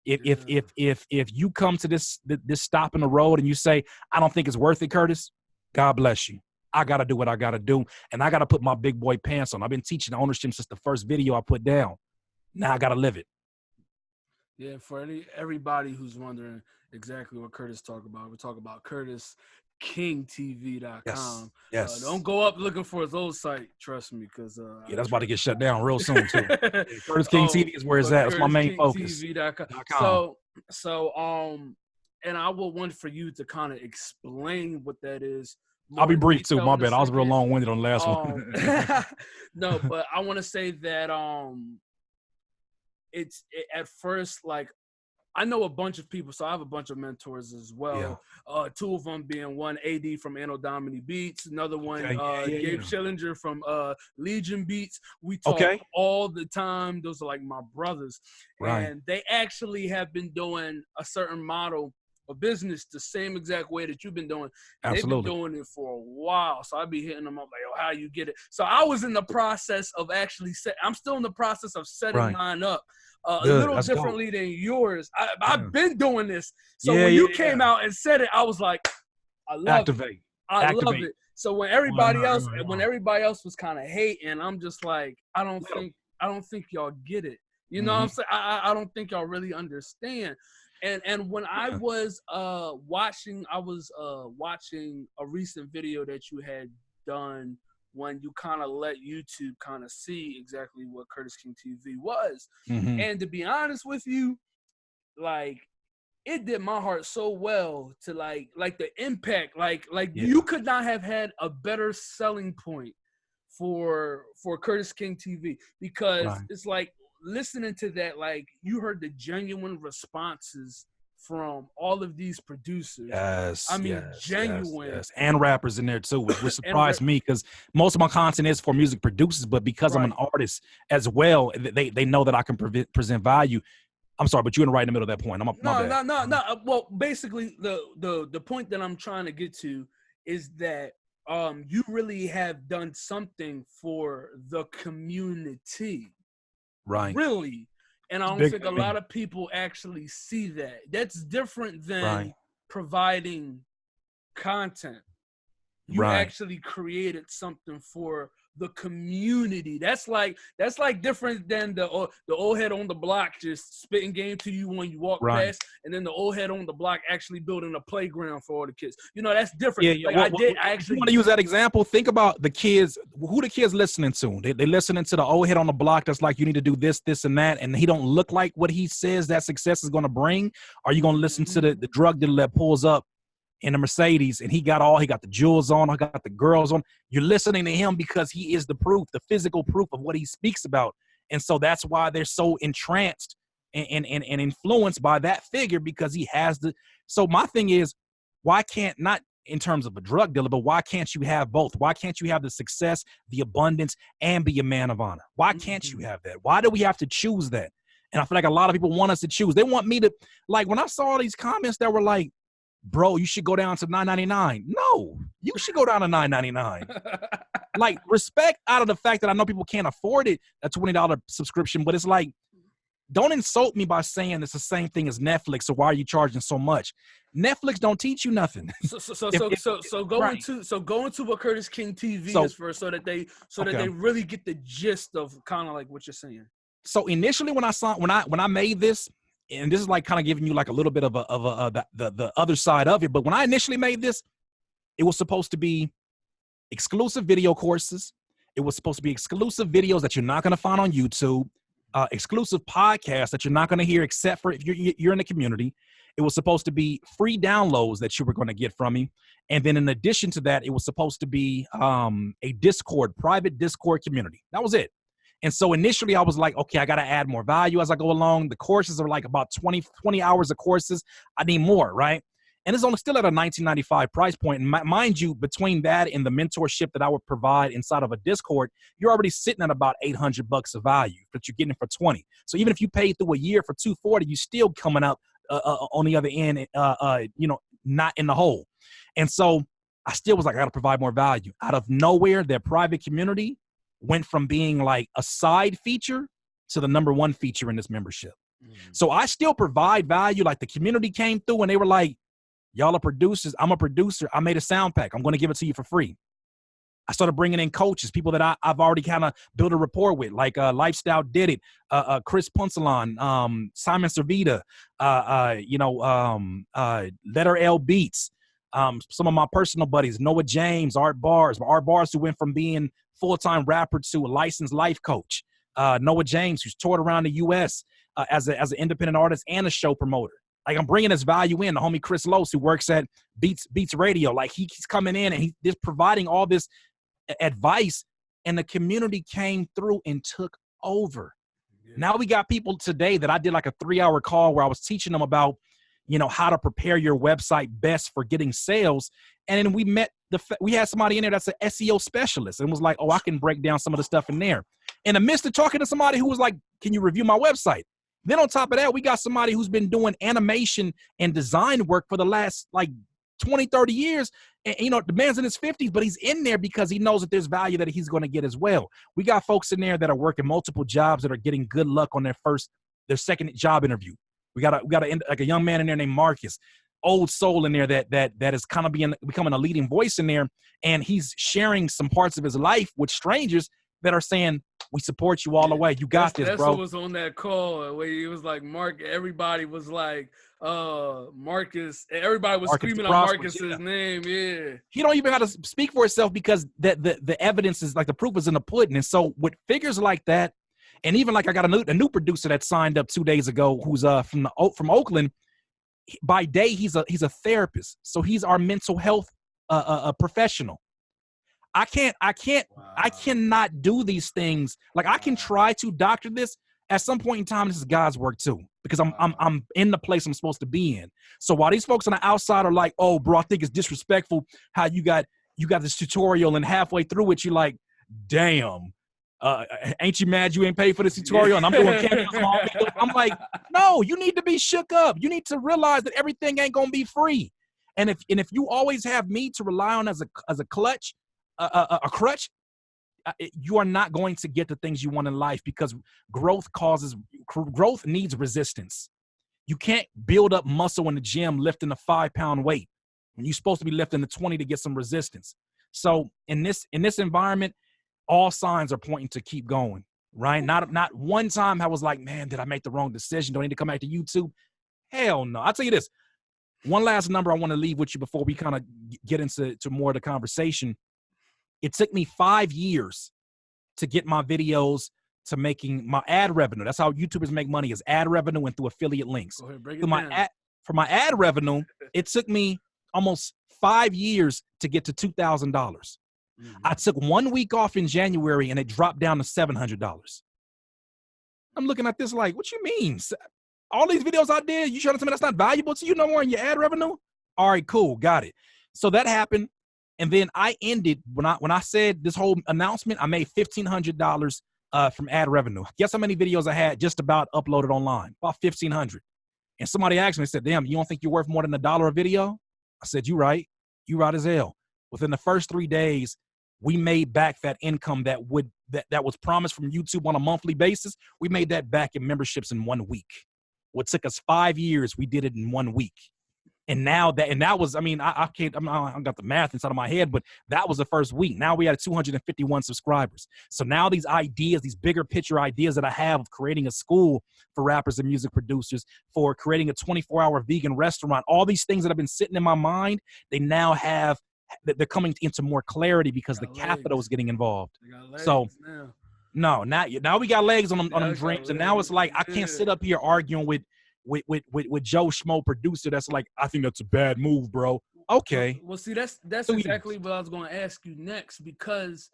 Speaker 2: If you come to this stop in the road and you say, I don't think it's worth it, Curtis, God bless you. I got to do what I got to do. And I got to put my big boy pants on. I've been teaching ownership since the first video I put down. Now I got to live it.
Speaker 1: Yeah, for everybody who's wondering exactly what Curtis talk about, we talk about CurtisKingTV.com.
Speaker 2: Yes.
Speaker 1: Don't go up looking for his old site, trust me, because
Speaker 2: that's about to get shut down real soon too. Curtis King TV is where it's at. That's my main focus.
Speaker 1: So and I will want for you to kind of explain what that is.
Speaker 2: I'll be brief too. My bad. I was real long-winded on the last one.
Speaker 1: No, but I want to say that it's at first, like, I know a bunch of people, so I have a bunch of mentors as well.
Speaker 2: Yeah.
Speaker 1: Two of them being one AD from Anno Domini Beats, another one
Speaker 2: Okay.
Speaker 1: Gabe Schillinger from Legion Beats. We talk
Speaker 2: Okay.
Speaker 1: all the time. Those are like my brothers,
Speaker 2: Right.
Speaker 1: and they actually have been doing a certain model of business the same exact way that you've been doing, and they've been
Speaker 2: Absolutely.
Speaker 1: doing it for a while. So I'd be hitting them up like, "Yo, how you get it?" So I was in the process of actually I'm still in the process of setting
Speaker 2: Right.
Speaker 1: mine up. A
Speaker 2: Good.
Speaker 1: little
Speaker 2: Let's go.
Speaker 1: differently than yours.
Speaker 2: Yeah.
Speaker 1: I've been doing this. So
Speaker 2: Yeah,
Speaker 1: when
Speaker 2: yeah,
Speaker 1: you came out and said it, I was like, I love
Speaker 2: Activate.
Speaker 1: it. I love
Speaker 2: Activate.
Speaker 1: it. So when everybody else
Speaker 2: Right.
Speaker 1: was kind of hating, I'm just like, I don't think y'all get it. You know what I'm saying? I don't think y'all really understand. And when I was watching a recent video that you had done when you kind of let YouTube kind of see exactly what Curtis King TV was. And to be honest with you, like it did my heart so well to like the impact, you could not have had a better selling point for Curtis King TV, because it's like listening to that, like you heard the genuine responses from all of these producers.
Speaker 2: Yes,
Speaker 1: I mean, genuine.
Speaker 2: yes. And rappers in there too, which surprised me, because most of my content is for music producers, but because I'm an artist as well, they know that I can present value. I'm sorry, but you're right in the middle of that point.
Speaker 1: No. Well, basically, the point that I'm trying to get to is that you really have done something for the community,
Speaker 2: right?
Speaker 1: Really. And I don't think a lot of people actually see that. That's different than providing content. You actually created something for the community. That's like different than the old head on the block just spitting game to you when you walk past, and then the old head on the block actually building a playground for all the kids. You know, that's different.
Speaker 2: Yeah.
Speaker 1: Like I actually
Speaker 2: want to use that example. Think about the kids. Who the kids listening to? They listening to the old head on the block that's like, you need to do this, this, and that, and he don't look like what he says that success is going to bring. Are you going to listen to the drug dealer that pulls up in a Mercedes and he got the jewels on, I got the girls on? You're listening to him because he is the proof, the physical proof of what he speaks about. And so that's why they're so entranced and influenced by that figure, because he has so my thing is, why can't, not in terms of a drug dealer, but why can't you have both? Why can't you have the success, the abundance, and be a man of honor? Why can't you have that? Why do we have to choose that? And I feel like a lot of people want us to choose. They want me to, like, when I saw all these comments that were like, bro, you should go down to $9.99. No, you should go down to $9.99. Like, respect out of the fact that I know people can't afford it, a $20 subscription, but it's like, don't insult me by saying it's the same thing as Netflix. So why are you charging so much? Netflix don't teach you nothing.
Speaker 1: So go into what Curtis King TV is first, so that they really get the gist of kind of like what you're saying.
Speaker 2: So initially, when I made this, and this is like kind of giving you like a little bit of the other side of it, but when I initially made this, it was supposed to be exclusive video courses. It was supposed to be exclusive videos that you're not going to find on YouTube, exclusive podcasts that you're not going to hear except for if you're in the community. It was supposed to be free downloads that you were going to get from me. And then in addition to that, it was supposed to be a private Discord community. That was it. And so initially I was like, okay, I got to add more value as I go along. The courses are like about 20 hours of courses. I need more, right? And it's only still at a $19.95 price point. And mind you, between that and the mentorship that I would provide inside of a Discord, you're already sitting at about $800 of value that you're getting for 20. So even if you paid through a year for $240, you're still coming up on the other end, not in the hole. And so I still was like, I got to provide more value. Out of nowhere, their private community went from being like a side feature to the #1 feature in this membership. So I still provide value. Like, the community came through and they were like, y'all are producers. I'm a producer. I made a sound pack. I'm going to give it to you for free. I started bringing in coaches, people that I've already kind of built a rapport with, like Lifestyle Did It, Chris Punsalon, Simon Servita, Letter L Beats, some of my personal buddies, Noah James, Art Bars, who went from being full-time rapper to a licensed life coach. Noah James, who's toured around the U.S. As an independent artist and a show promoter. Like, I'm bringing this value in. The homie Chris Lose, who works at Beats Radio, like, he's coming in and he's providing all this advice, and the community came through and took over. Now we got people today that I did like a 3-hour call where I was teaching them about, how to prepare your website best for getting sales. And then we had somebody in there that's an SEO specialist and was like, oh, I can break down some of the stuff in there. In the midst of talking to somebody who was like, can you review my website? Then on top of that, we got somebody who's been doing animation and design work for the last like 20, 30 years. And, the man's in his 50s, but he's in there because he knows that there's value that he's going to get as well. We got folks in there that are working multiple jobs that are getting good luck on their second job interview. We got a young man in there named Marcus, old soul in there that is kind of becoming a leading voice in there. And he's sharing some parts of his life with strangers that are saying, we support you all the way. You got this, bro.
Speaker 1: That's what was on that call where he was like, Mark, everybody was like, Marcus, everybody was screaming out Marcus's name. Yeah.
Speaker 2: He don't even have to speak for himself because the evidence is like the proof is in the pudding. And so with figures like that, and even like I got a new producer that signed up 2 days ago who's from Oakland. By day, he's a therapist. So he's our mental health professional. I cannot do these things. Like I can try to doctor this. At some point in time, this is God's work too, because I'm in the place I'm supposed to be in. So while these folks on the outside are like, oh, bro, I think it's disrespectful how you got this tutorial and halfway through it, you're like, damn. Ain't you mad you ain't paid for this tutorial? And I'm doing cameos on all videos. I'm like, no, you need to be shook up. You need to realize that everything ain't gonna be free. And if you always have me to rely on as a crutch, you are not going to get the things you want in life because growth needs resistance. You can't build up muscle in the gym lifting a 5-pound weight when you're supposed to be lifting the 20 to get some resistance. So in this environment, all signs are pointing to keep going, right? Not one time I was like, man, did I make the wrong decision? Do I need to come back to YouTube? Hell no. I'll tell you this. One last number I want to leave with you before we kind of get into more of the conversation. It took me 5 years to get my videos to making my ad revenue. That's how YouTubers make money, is ad revenue and through affiliate links.
Speaker 1: Go ahead, break it down.
Speaker 2: For my ad revenue, it took me almost 5 years to get to $2,000. Mm-hmm. I took 1 week off in January and it dropped down to $700. I'm looking at this like, what you mean? All these videos I did, you trying to tell me that's not valuable to you no more in your ad revenue? All right, cool, got it. So that happened. And then I ended, when I said this whole announcement, I made $1,500 from ad revenue. Guess how many videos I had just about uploaded online? About 1,500. And somebody asked me, said, damn, you don't think you're worth more than $1 a video? I said, you right. You right as hell. Within the first 3 days, we made back that income that was promised from YouTube on a monthly basis. We made that back in memberships in 1 week. What took us 5 years, we did it in 1 week. And that was, I mean, I got the math inside of my head, but that was the first week. Now we had 251 subscribers. So now these ideas, these bigger picture ideas that I have of creating a school for rappers and music producers, for creating a 24-hour vegan restaurant, all these things that have been sitting in my mind, they're coming into more clarity because the capital is getting involved. So now we got legs on them dreams. And now it's like, I can't sit up here arguing with Joe Schmo producer that's like, I think that's a bad move, bro. Okay.
Speaker 1: Well, see, that's exactly what I was going to ask you next, because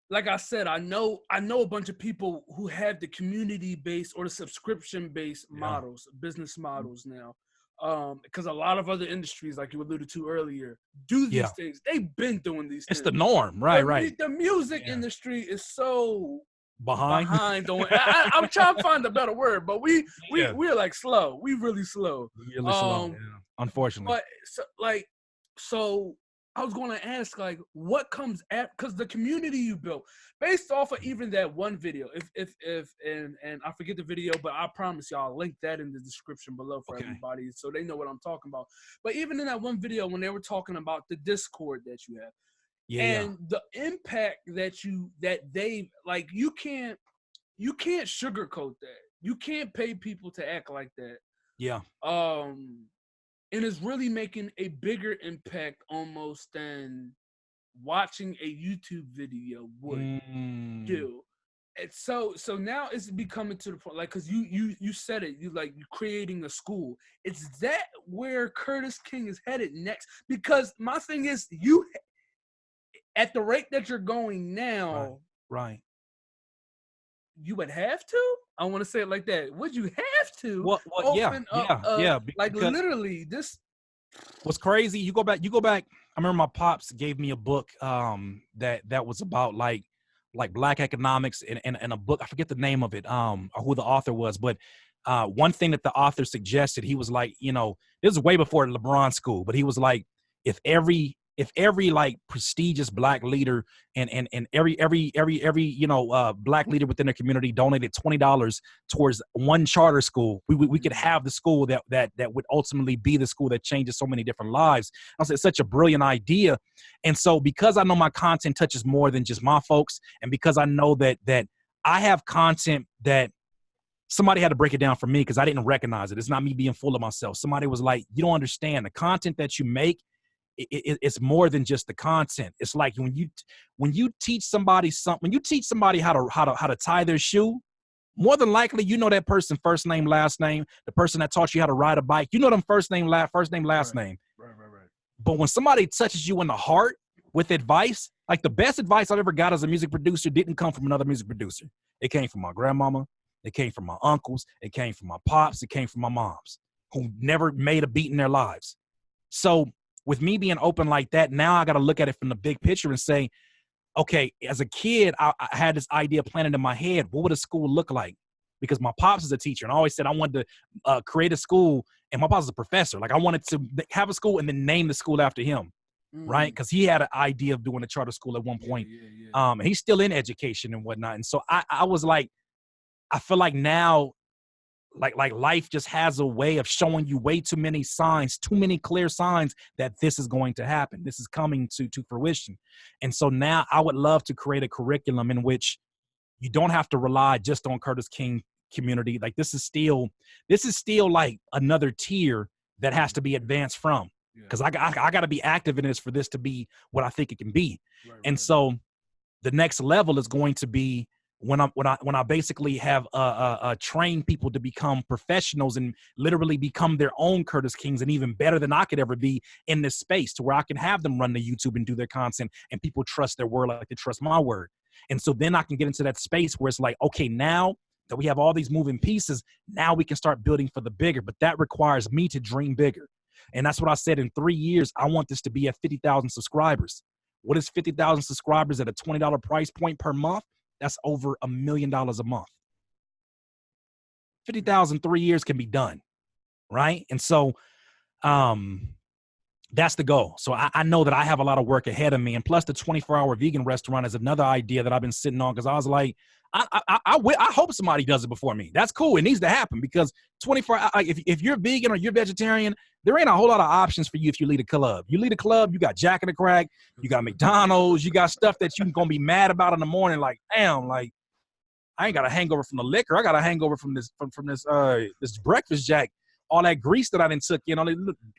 Speaker 1: like I said, I know a bunch of people who have the community-based or the subscription-based models, business models now. Because a lot of other industries, like you alluded to earlier, do these things. They've been doing these things.
Speaker 2: It's the norm, right?
Speaker 1: The music industry is so behind on I'm trying to find a better word, but we're like slow. We really slow.
Speaker 2: Really slow. Unfortunately.
Speaker 1: But so I was going to ask, like, what comes after, because the community you built based off of even that one video, if I forget the video, but I promise y'all I'll link that in the description below for everybody so they know what I'm talking about. But even in that one video when they were talking about the Discord that you have, the impact that they like, you can't sugarcoat that. You can't pay people to act like that. Yeah. And it's really making a bigger impact almost than watching a YouTube video would do. And so now it's becoming to the point, like, because you said it, you're creating a school. Is that where Curtis King is headed next? Because my thing is, you, at the rate that you're going now,
Speaker 2: right,
Speaker 1: you would have to. I want to say it like that. Would you have to
Speaker 2: Yeah,
Speaker 1: open up like
Speaker 2: because
Speaker 1: literally this?
Speaker 2: what's crazy, you go back, I remember my pops gave me a book that was about like black economics, and a book, I forget the name of it, or who the author was, but one thing that the author suggested, he was like, you know, this is way before LeBron school, but he was like, if every like prestigious black leader and every you know black leader within their community donated $20 towards one charter school, we could have the school that would ultimately be the school that changes so many different lives. I was like, it's such a brilliant idea. And so because I know my content touches more than just my folks, and because I know that I have content that somebody had to break it down for me, because I didn't recognize it. It's not me being full of myself. Somebody was like, you don't understand the content that you make. It's more than just the content. It's like when you teach somebody something, when you teach somebody how to tie their shoe, more than likely you know that person first name, last name. The person that taught you how to ride a bike, you know them first name, last name.
Speaker 1: Right.
Speaker 2: But when somebody touches you in the heart with advice, like the best advice I've ever got as a music producer didn't come from another music producer. It came from my grandmama. It came from my uncles. It came from my pops. It came from my moms, who never made a beat in their lives. So with me being open like that, now I got to look at it from the big picture and say, okay, as a kid, I had this idea planted in my head. What would a school look like? Because my pops is a teacher, and I always said I wanted to create a school, and my pops is a professor. Like I wanted to have a school and then name the school after him, right? Because he had an idea of doing a charter school at one point. And he's still in education and whatnot. And so I was like, I feel like now, like life just has a way of showing you way too many signs, too many clear signs that this is going to happen. This is coming to fruition. And so now I would love to create a curriculum in which you don't have to rely just on Curtis King community. Like this is still like another tier that has to be advanced from, because I got to be active in this for this to be what I think it can be. And so the next level is going to be when I basically have train people to become professionals and literally become their own Curtis Kings, and even better than I could ever be in this space, to where I can have them run the YouTube and do their content, and people trust their word like they trust my word. And so then I can get into that space where it's like, okay, now that we have all these moving pieces, now we can start building for the bigger. But that requires me to dream bigger. And that's what I said. In 3 years, I want this to be at 50,000 subscribers. What is 50,000 subscribers at a $20 price point per month? That's over $1 million a month. 50,000, 3 years can be done, right? And so that's the goal. So I know that I have a lot of work ahead of me. And plus the 24-hour vegan restaurant is another idea that I've been sitting on, because I was like, I hope somebody does it before me. That's cool. It needs to happen, because 24, if you're vegan or you're vegetarian, there ain't a whole lot of options for you if you lead a club. You lead a club, you got Jack in the Crack, you got McDonald's, you got stuff that you're going to be mad about in the morning. Like, damn, like, I ain't got a hangover from the liquor. I got a hangover from this this breakfast Jack. All that grease that I done took,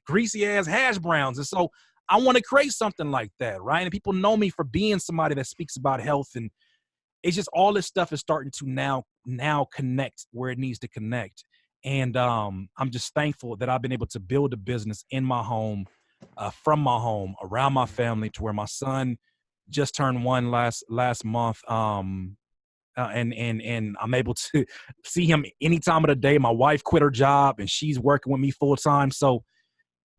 Speaker 2: greasy ass hash browns. And so I want to create something like that, right? And people know me for being somebody that speaks about health, and it's just all this stuff is starting to now connect where it needs to connect. And I'm just thankful that I've been able to build a business in my home, from my home, around my family, to where my son just turned 1 last month. And I'm able to see him any time of the day. My wife quit her job and she's working with me full time. So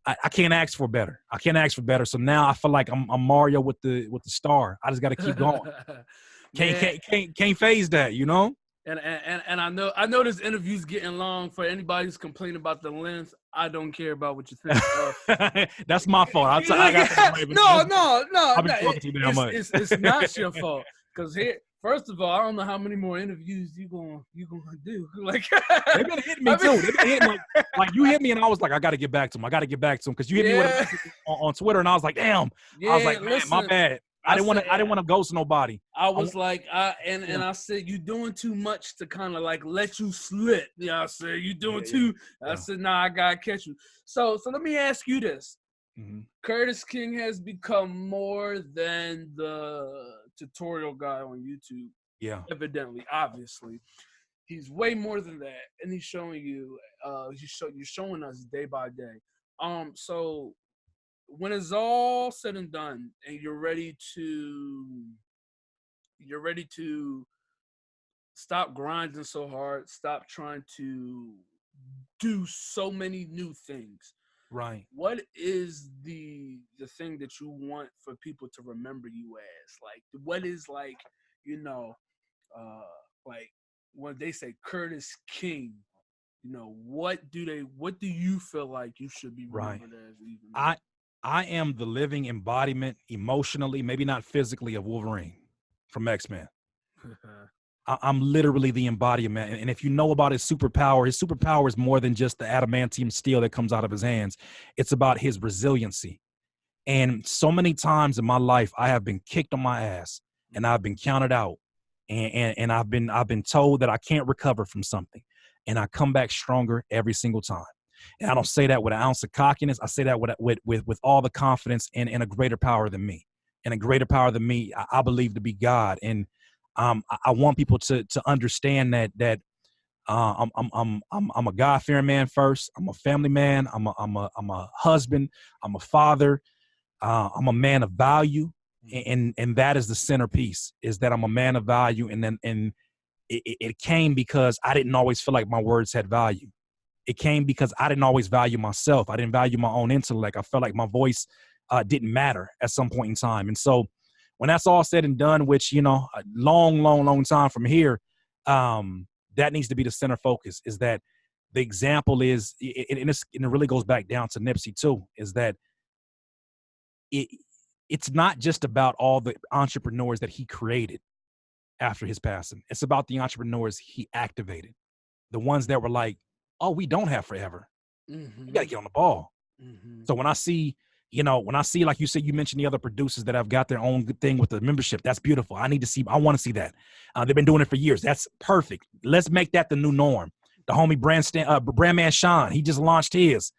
Speaker 2: I can't ask for better. I can't ask for better. So now I feel like I'm Mario with the star. I just got to keep going. Can't phase that,
Speaker 1: And I know this interview's getting long. For anybody who's complaining about the length, I don't care about what you think.
Speaker 2: That's my fault. I got
Speaker 1: no.
Speaker 2: I've been talking too damn much.
Speaker 1: It's not your fault. Because here, first of all, I don't know how many more interviews you gonna do. Like
Speaker 2: they've been hitting me too. They've been hitting like you hit me, and I was like, I got to get back to him. Because you hit me on Twitter, and I was like, damn. I was like, man, listen, my bad. I didn't want to ghost nobody.
Speaker 1: I was like, I said, you're doing too much to kind of like let you slip. I said, you're doing too. I said, nah, I gotta catch you. So let me ask you this. Mm-hmm. Curtis King has become more than the tutorial guy on YouTube.
Speaker 2: Yeah.
Speaker 1: Evidently, obviously. He's way more than that. And he's showing you, you're showing us day by day. So when it's all said and done and you're ready to stop grinding so hard. Stop trying to do so many new things.
Speaker 2: Right.
Speaker 1: What is the thing that you want for people to remember you as? Like, what is like, you know, uh, like when they say Curtis King, you know, what do you feel like you should be
Speaker 2: Right.
Speaker 1: remembered as? Even
Speaker 2: I am the living embodiment emotionally, maybe not physically, of Wolverine from X-Men. I'm literally the embodiment. And if you know about his superpower is more than just the adamantium steel that comes out of his hands. It's about his resiliency. And so many times in my life, I have been kicked on my ass and I've been counted out. And I've been told that I can't recover from something. And I come back stronger every single time. And I don't say that with an ounce of cockiness. I say that with all the confidence in a greater power than me. And a greater power than me, I believe to be God. And I want people to understand that I'm a God-fearing man first. I'm a family man. I'm a husband. I'm a father. I'm a man of value, and that is the centerpiece. Is that I'm a man of value, and it came because I didn't always feel like my words had value. It came because I didn't always value myself. I didn't value my own intellect. I felt like my voice didn't matter at some point in time. And so when that's all said and done, which, you know, a long time from here, that needs to be the center focus, is that the example is, and it really goes back down to Nipsey too, is that it's not just about all the entrepreneurs that he created after his passing. It's about the entrepreneurs he activated, the ones that were like, oh, we don't have forever.
Speaker 1: Mm-hmm.
Speaker 2: We got to get on the ball.
Speaker 1: Mm-hmm.
Speaker 2: So when I see, like you said, you mentioned the other producers that have got their own thing with the membership. That's beautiful. I want to see that. They've been doing it for years. That's perfect. Let's make that the new norm. The homie Brandman Sean, he just launched his.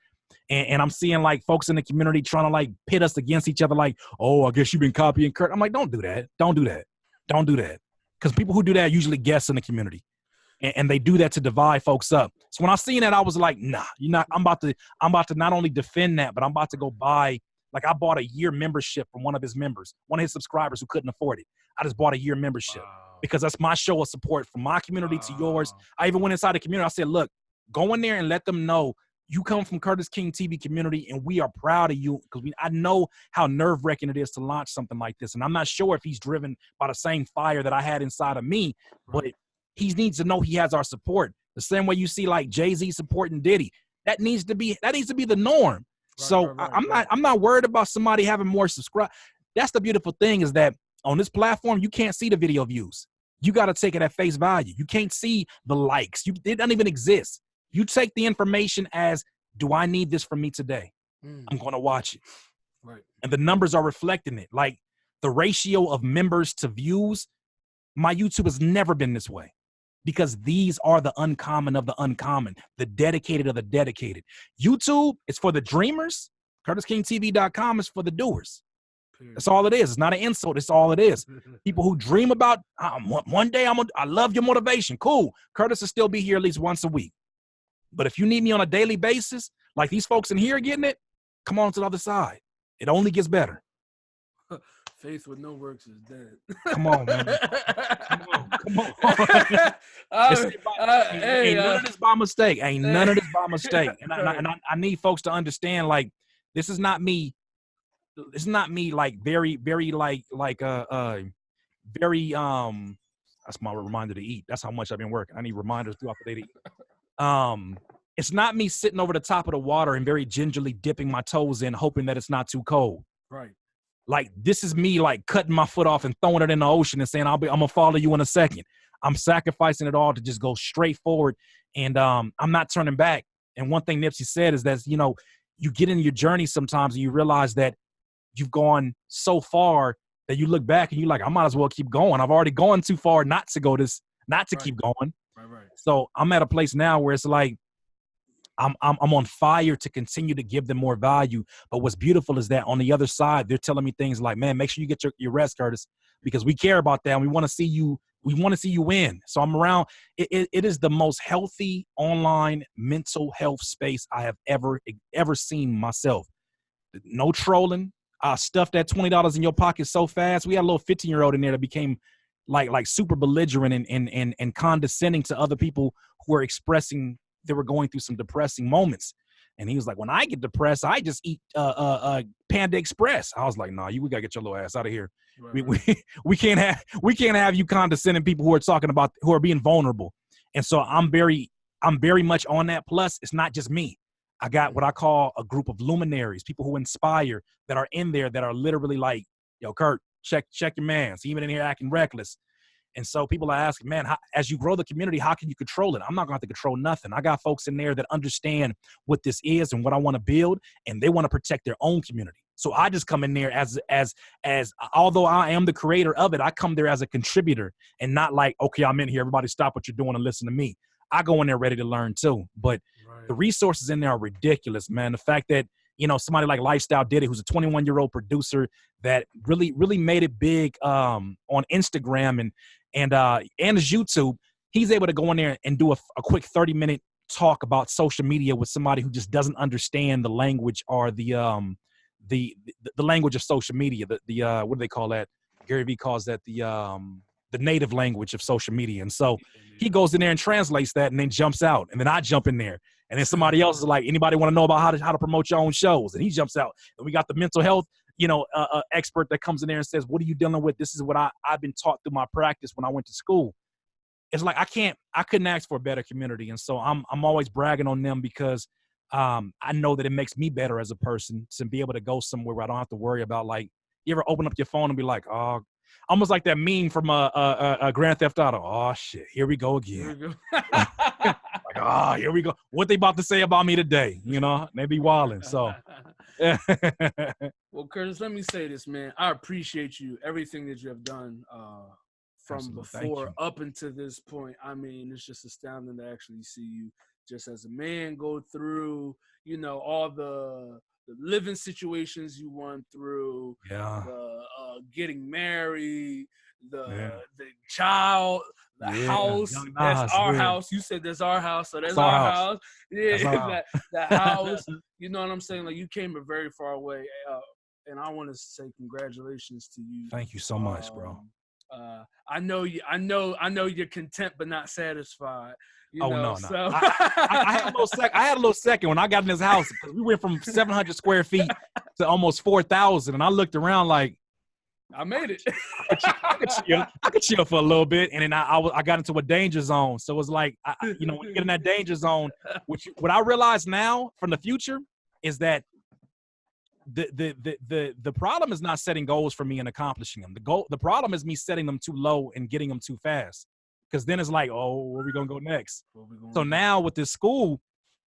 Speaker 2: And I'm seeing like folks in the community trying to like pit us against each other. Like, oh, I guess you've been copying Kurt. I'm like, don't do that. Don't do that. Don't do that. Because people who do that are usually guests in the community. And they do that to divide folks up. So when I seen that, I was like, nah, you're not. I'm about to not only defend that, but I'm about to go buy. Like, I bought a year membership from one of his members, one of his subscribers who couldn't afford it. I just bought a year membership because that's my show of support from my community to yours. I even went inside the community. I said, look, go in there and let them know you come from Curtis King TV community, and we are proud of you, because I know how nerve-wracking it is to launch something like this. And I'm not sure if he's driven by the same fire that I had inside of me, but he needs to know he has our support. The same way you see like Jay-Z supporting Diddy. That needs to be the norm. I'm not worried about somebody having more subscribers. That's the beautiful thing, is that on this platform, you can't see the video views. You got to take it at face value. You can't see the likes. It doesn't even exist. You take the information as, do I need this from me today? I'm going to watch it.
Speaker 1: Right.
Speaker 2: And the numbers are reflecting it. Like, the ratio of members to views, my YouTube has never been this way, because these are the uncommon of the uncommon, the dedicated of the dedicated. YouTube is for the dreamers. CurtisKingTV.com is for the doers. That's all it is. It's not an insult. It's all it is. People who dream about, one day I love your motivation. Cool. Curtis will still be here at least once a week. But if you need me on a daily basis, like these folks in here are getting it, come on to the other side. It only gets better.
Speaker 1: Faith with no works is dead.
Speaker 2: Come on, man. Come on. Ain't none of this by mistake. Ain't none of this by mistake. And I need folks to understand, like, this is not me. This is not me, like, very, very, very, that's my reminder to eat. That's how much I've been working. I need reminders throughout the day to eat. It's not me sitting over the top of the water and very gingerly dipping my toes in, hoping that it's not too cold.
Speaker 1: Right.
Speaker 2: Like, this is me, like, cutting my foot off and throwing it in the ocean and saying, I'm going to follow you in a second. I'm sacrificing it all to just go straight forward. And I'm not turning back. And one thing Nipsey said is that, you get in your journey sometimes and you realize that you've gone so far that you look back and you're like, I might as well keep going. I've already gone too far not to keep going.
Speaker 1: Right.
Speaker 2: So I'm at a place now where it's like, I'm on fire to continue to give them more value. But what's beautiful is that on the other side, they're telling me things like, man, make sure you get your rest, Curtis, because we care about that. And we want to see you. We want to see you win. So I'm around. It is the most healthy online mental health space I have ever seen myself. No trolling. Stuff that $20 in your pocket so fast. We had a little 15-year-old in there that became like super belligerent and condescending to other people who are expressing they were going through some depressing moments. And he was like, when I get depressed, I just eat Panda Express. I was like, nah, we gotta get your little ass out of here. Right. We can't have you condescending people who are being vulnerable. And so I'm very much on that. Plus, it's not just me. I got what I call a group of luminaries, people who inspire, that are in there that are literally like, yo, Kurt, check your mans. He even in here acting reckless. And so people are asking, man, as you grow the community, how can you control it? I'm not going to have to control nothing. I got folks in there that understand what this is and what I want to build, and they want to protect their own community. So I just come in there as although I am the creator of it, I come there as a contributor and not like, okay, I'm in here, everybody stop what you're doing and listen to me. I go in there ready to learn too. But the resources in there are ridiculous, man. The fact that, somebody like Lifestyle Did It, who's a 21-year-old producer that really, really made it big on Instagram and his YouTube, he's able to go in there and do a quick 30-minute talk about social media with somebody who just doesn't understand the language or the language of social media. The what do they call that? Gary Vee calls that the native language of social media. And so he goes in there and translates that and then jumps out. And then I jump in there. And then somebody else is like, anybody want to know about how to promote your own shows? And he jumps out. And we got the mental health expert that comes in there and says, what are you dealing with? This is what I've been taught through my practice when I went to school. It's like, I couldn't ask for a better community. And so I'm always bragging on them because I know that it makes me better as a person to be able to go somewhere where I don't have to worry about, like, you ever open up your phone and be like, oh, almost like that meme from a Grand Theft Auto. Oh shit, here we go again. Like, oh, here we go. What they about to say about me today? They be wilding. So
Speaker 1: well, Curtis, let me say this, man. I appreciate you, everything that you have done from
Speaker 2: Absolutely.
Speaker 1: before up until this point. I mean, it's just astounding to actually see you just as a man go through, all the living situations you went through, the getting married, the child, the house. That's our house. You said that's our house, so that's our house. Yeah, that house. You know what I'm saying? Like, you came a very far way, and I want to say congratulations to you.
Speaker 2: Thank you so much, bro.
Speaker 1: I know you're content but not satisfied.
Speaker 2: No.
Speaker 1: So.
Speaker 2: I had a little second when I got in this house, because we went from 700 square feet to almost 4,000, and I looked around like,
Speaker 1: I made it.
Speaker 2: I could chill for a little bit, and then I got into a danger zone. So it was like, when you get in that danger zone, what I realize now from the future is that the problem is not setting goals for me and accomplishing them. The problem is me setting them too low and getting them too fast. Because then it's like, oh, where are we going to go next? So now with this school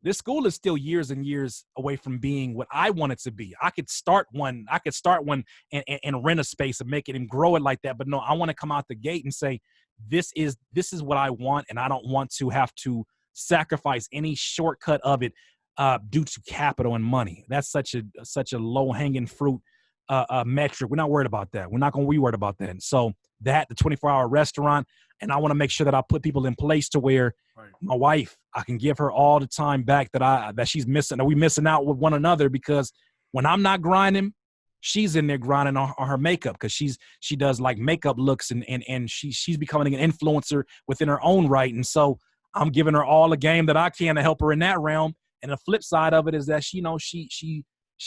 Speaker 2: is still years and years away from being what I want it to be. I could start one and rent a space and make it and grow it like that. But no, I want to come out the gate and say, this is what I want. And I don't want to have to sacrifice any shortcut of it due to capital and money. That's such a low hanging fruit metric. We're not worried about that. We're not going to be worried about that. And so the 24-hour restaurant, and I want to make sure that I put people in place to where my wife, I can give her all the time back that she's missing, that we missing out with one another, because when I'm not grinding, she's in there grinding on her makeup, because she does like makeup looks and she's becoming an influencer within her own right. And so I'm giving her all the game that I can to help her in that realm. And the flip side of it is that she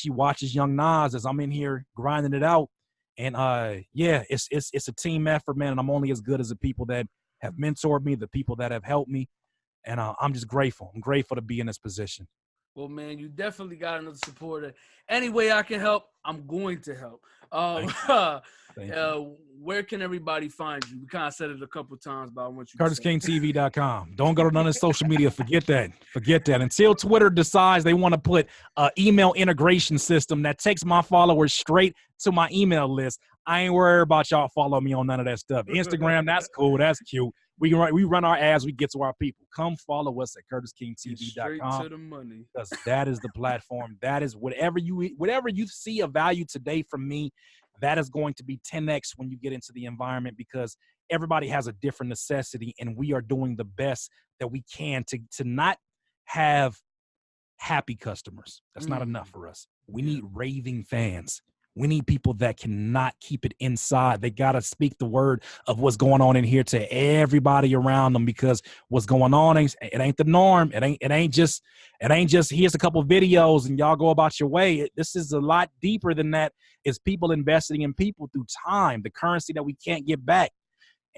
Speaker 2: watches Young Nas as I'm in here grinding it out. And it's a team effort, man. And I'm only as good as the people that have mentored me, the people that have helped me. And I'm just grateful. I'm grateful to be in this position. Well,
Speaker 1: man, you definitely got another supporter. Any way I can help, I'm going to help. Where can everybody find you? We kind of said it a couple of times, but I want you
Speaker 2: CurtisKingTV.com. Don't go to none of the social media. Forget that. Until Twitter decides they want to put an email integration system that takes my followers straight to my email list, I ain't worried about y'all follow me on none of that stuff. Instagram, that's cool. That's cute. We run our ads. We get to our people. Come follow us at CurtisKingTV.com.
Speaker 1: Straight to the money.
Speaker 2: Because that is the platform. That is whatever you see of value today from me, that is going to be 10x when you get into the environment, because everybody has a different necessity, and we are doing the best that we can to not have happy customers. That's not enough for us. We need raving fans. We need people that cannot keep it inside. They got to speak the word of what's going on in here to everybody around them, because what's going on, it ain't the norm. It ain't just here's a couple of videos and y'all go about your way. This is a lot deeper than that. It's people investing in people through time, the currency that we can't get back.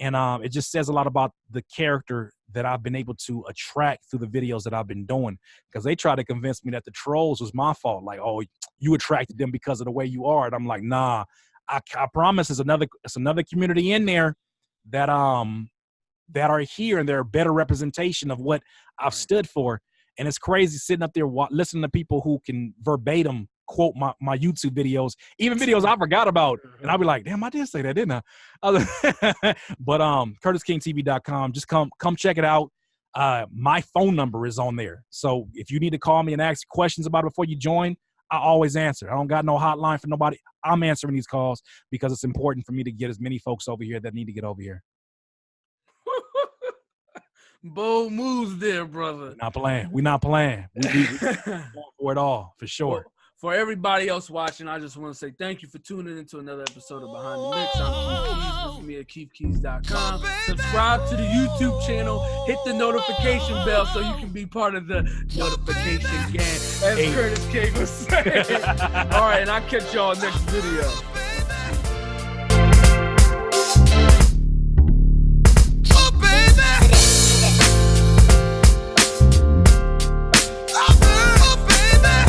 Speaker 2: And it just says a lot about the character that I've been able to attract through the videos that I've been doing, because they try to convince me that the trolls was my fault. Like, oh, you attracted them because of the way you are. And I'm like, nah, I promise it's another community in there that are here, and they're a better representation of what I've stood for. And it's crazy sitting up there listening to people who can verbatim quote my YouTube videos, even videos I forgot about. And I'll be like, damn, I did say that, didn't I? But CurtisKingTV.com, just come check it out. My phone number is on there. So if you need to call me and ask questions about it before you join, I always answer. I don't got no hotline for nobody. I'm answering these calls because it's important for me to get as many folks over here that need to get over here.
Speaker 1: Bold moves there, brother.
Speaker 2: We're not playing. We going for it all, for sure.
Speaker 1: For everybody else watching, I just want to say thank you for tuning into another episode of Behind the Mix. I'm Keef. Visit me at KeefKeyz.com. Subscribe to the YouTube channel. Hit the notification bell so you can be part of the notification gang, as Curtis King was saying. All right, and I'll catch y'all next video.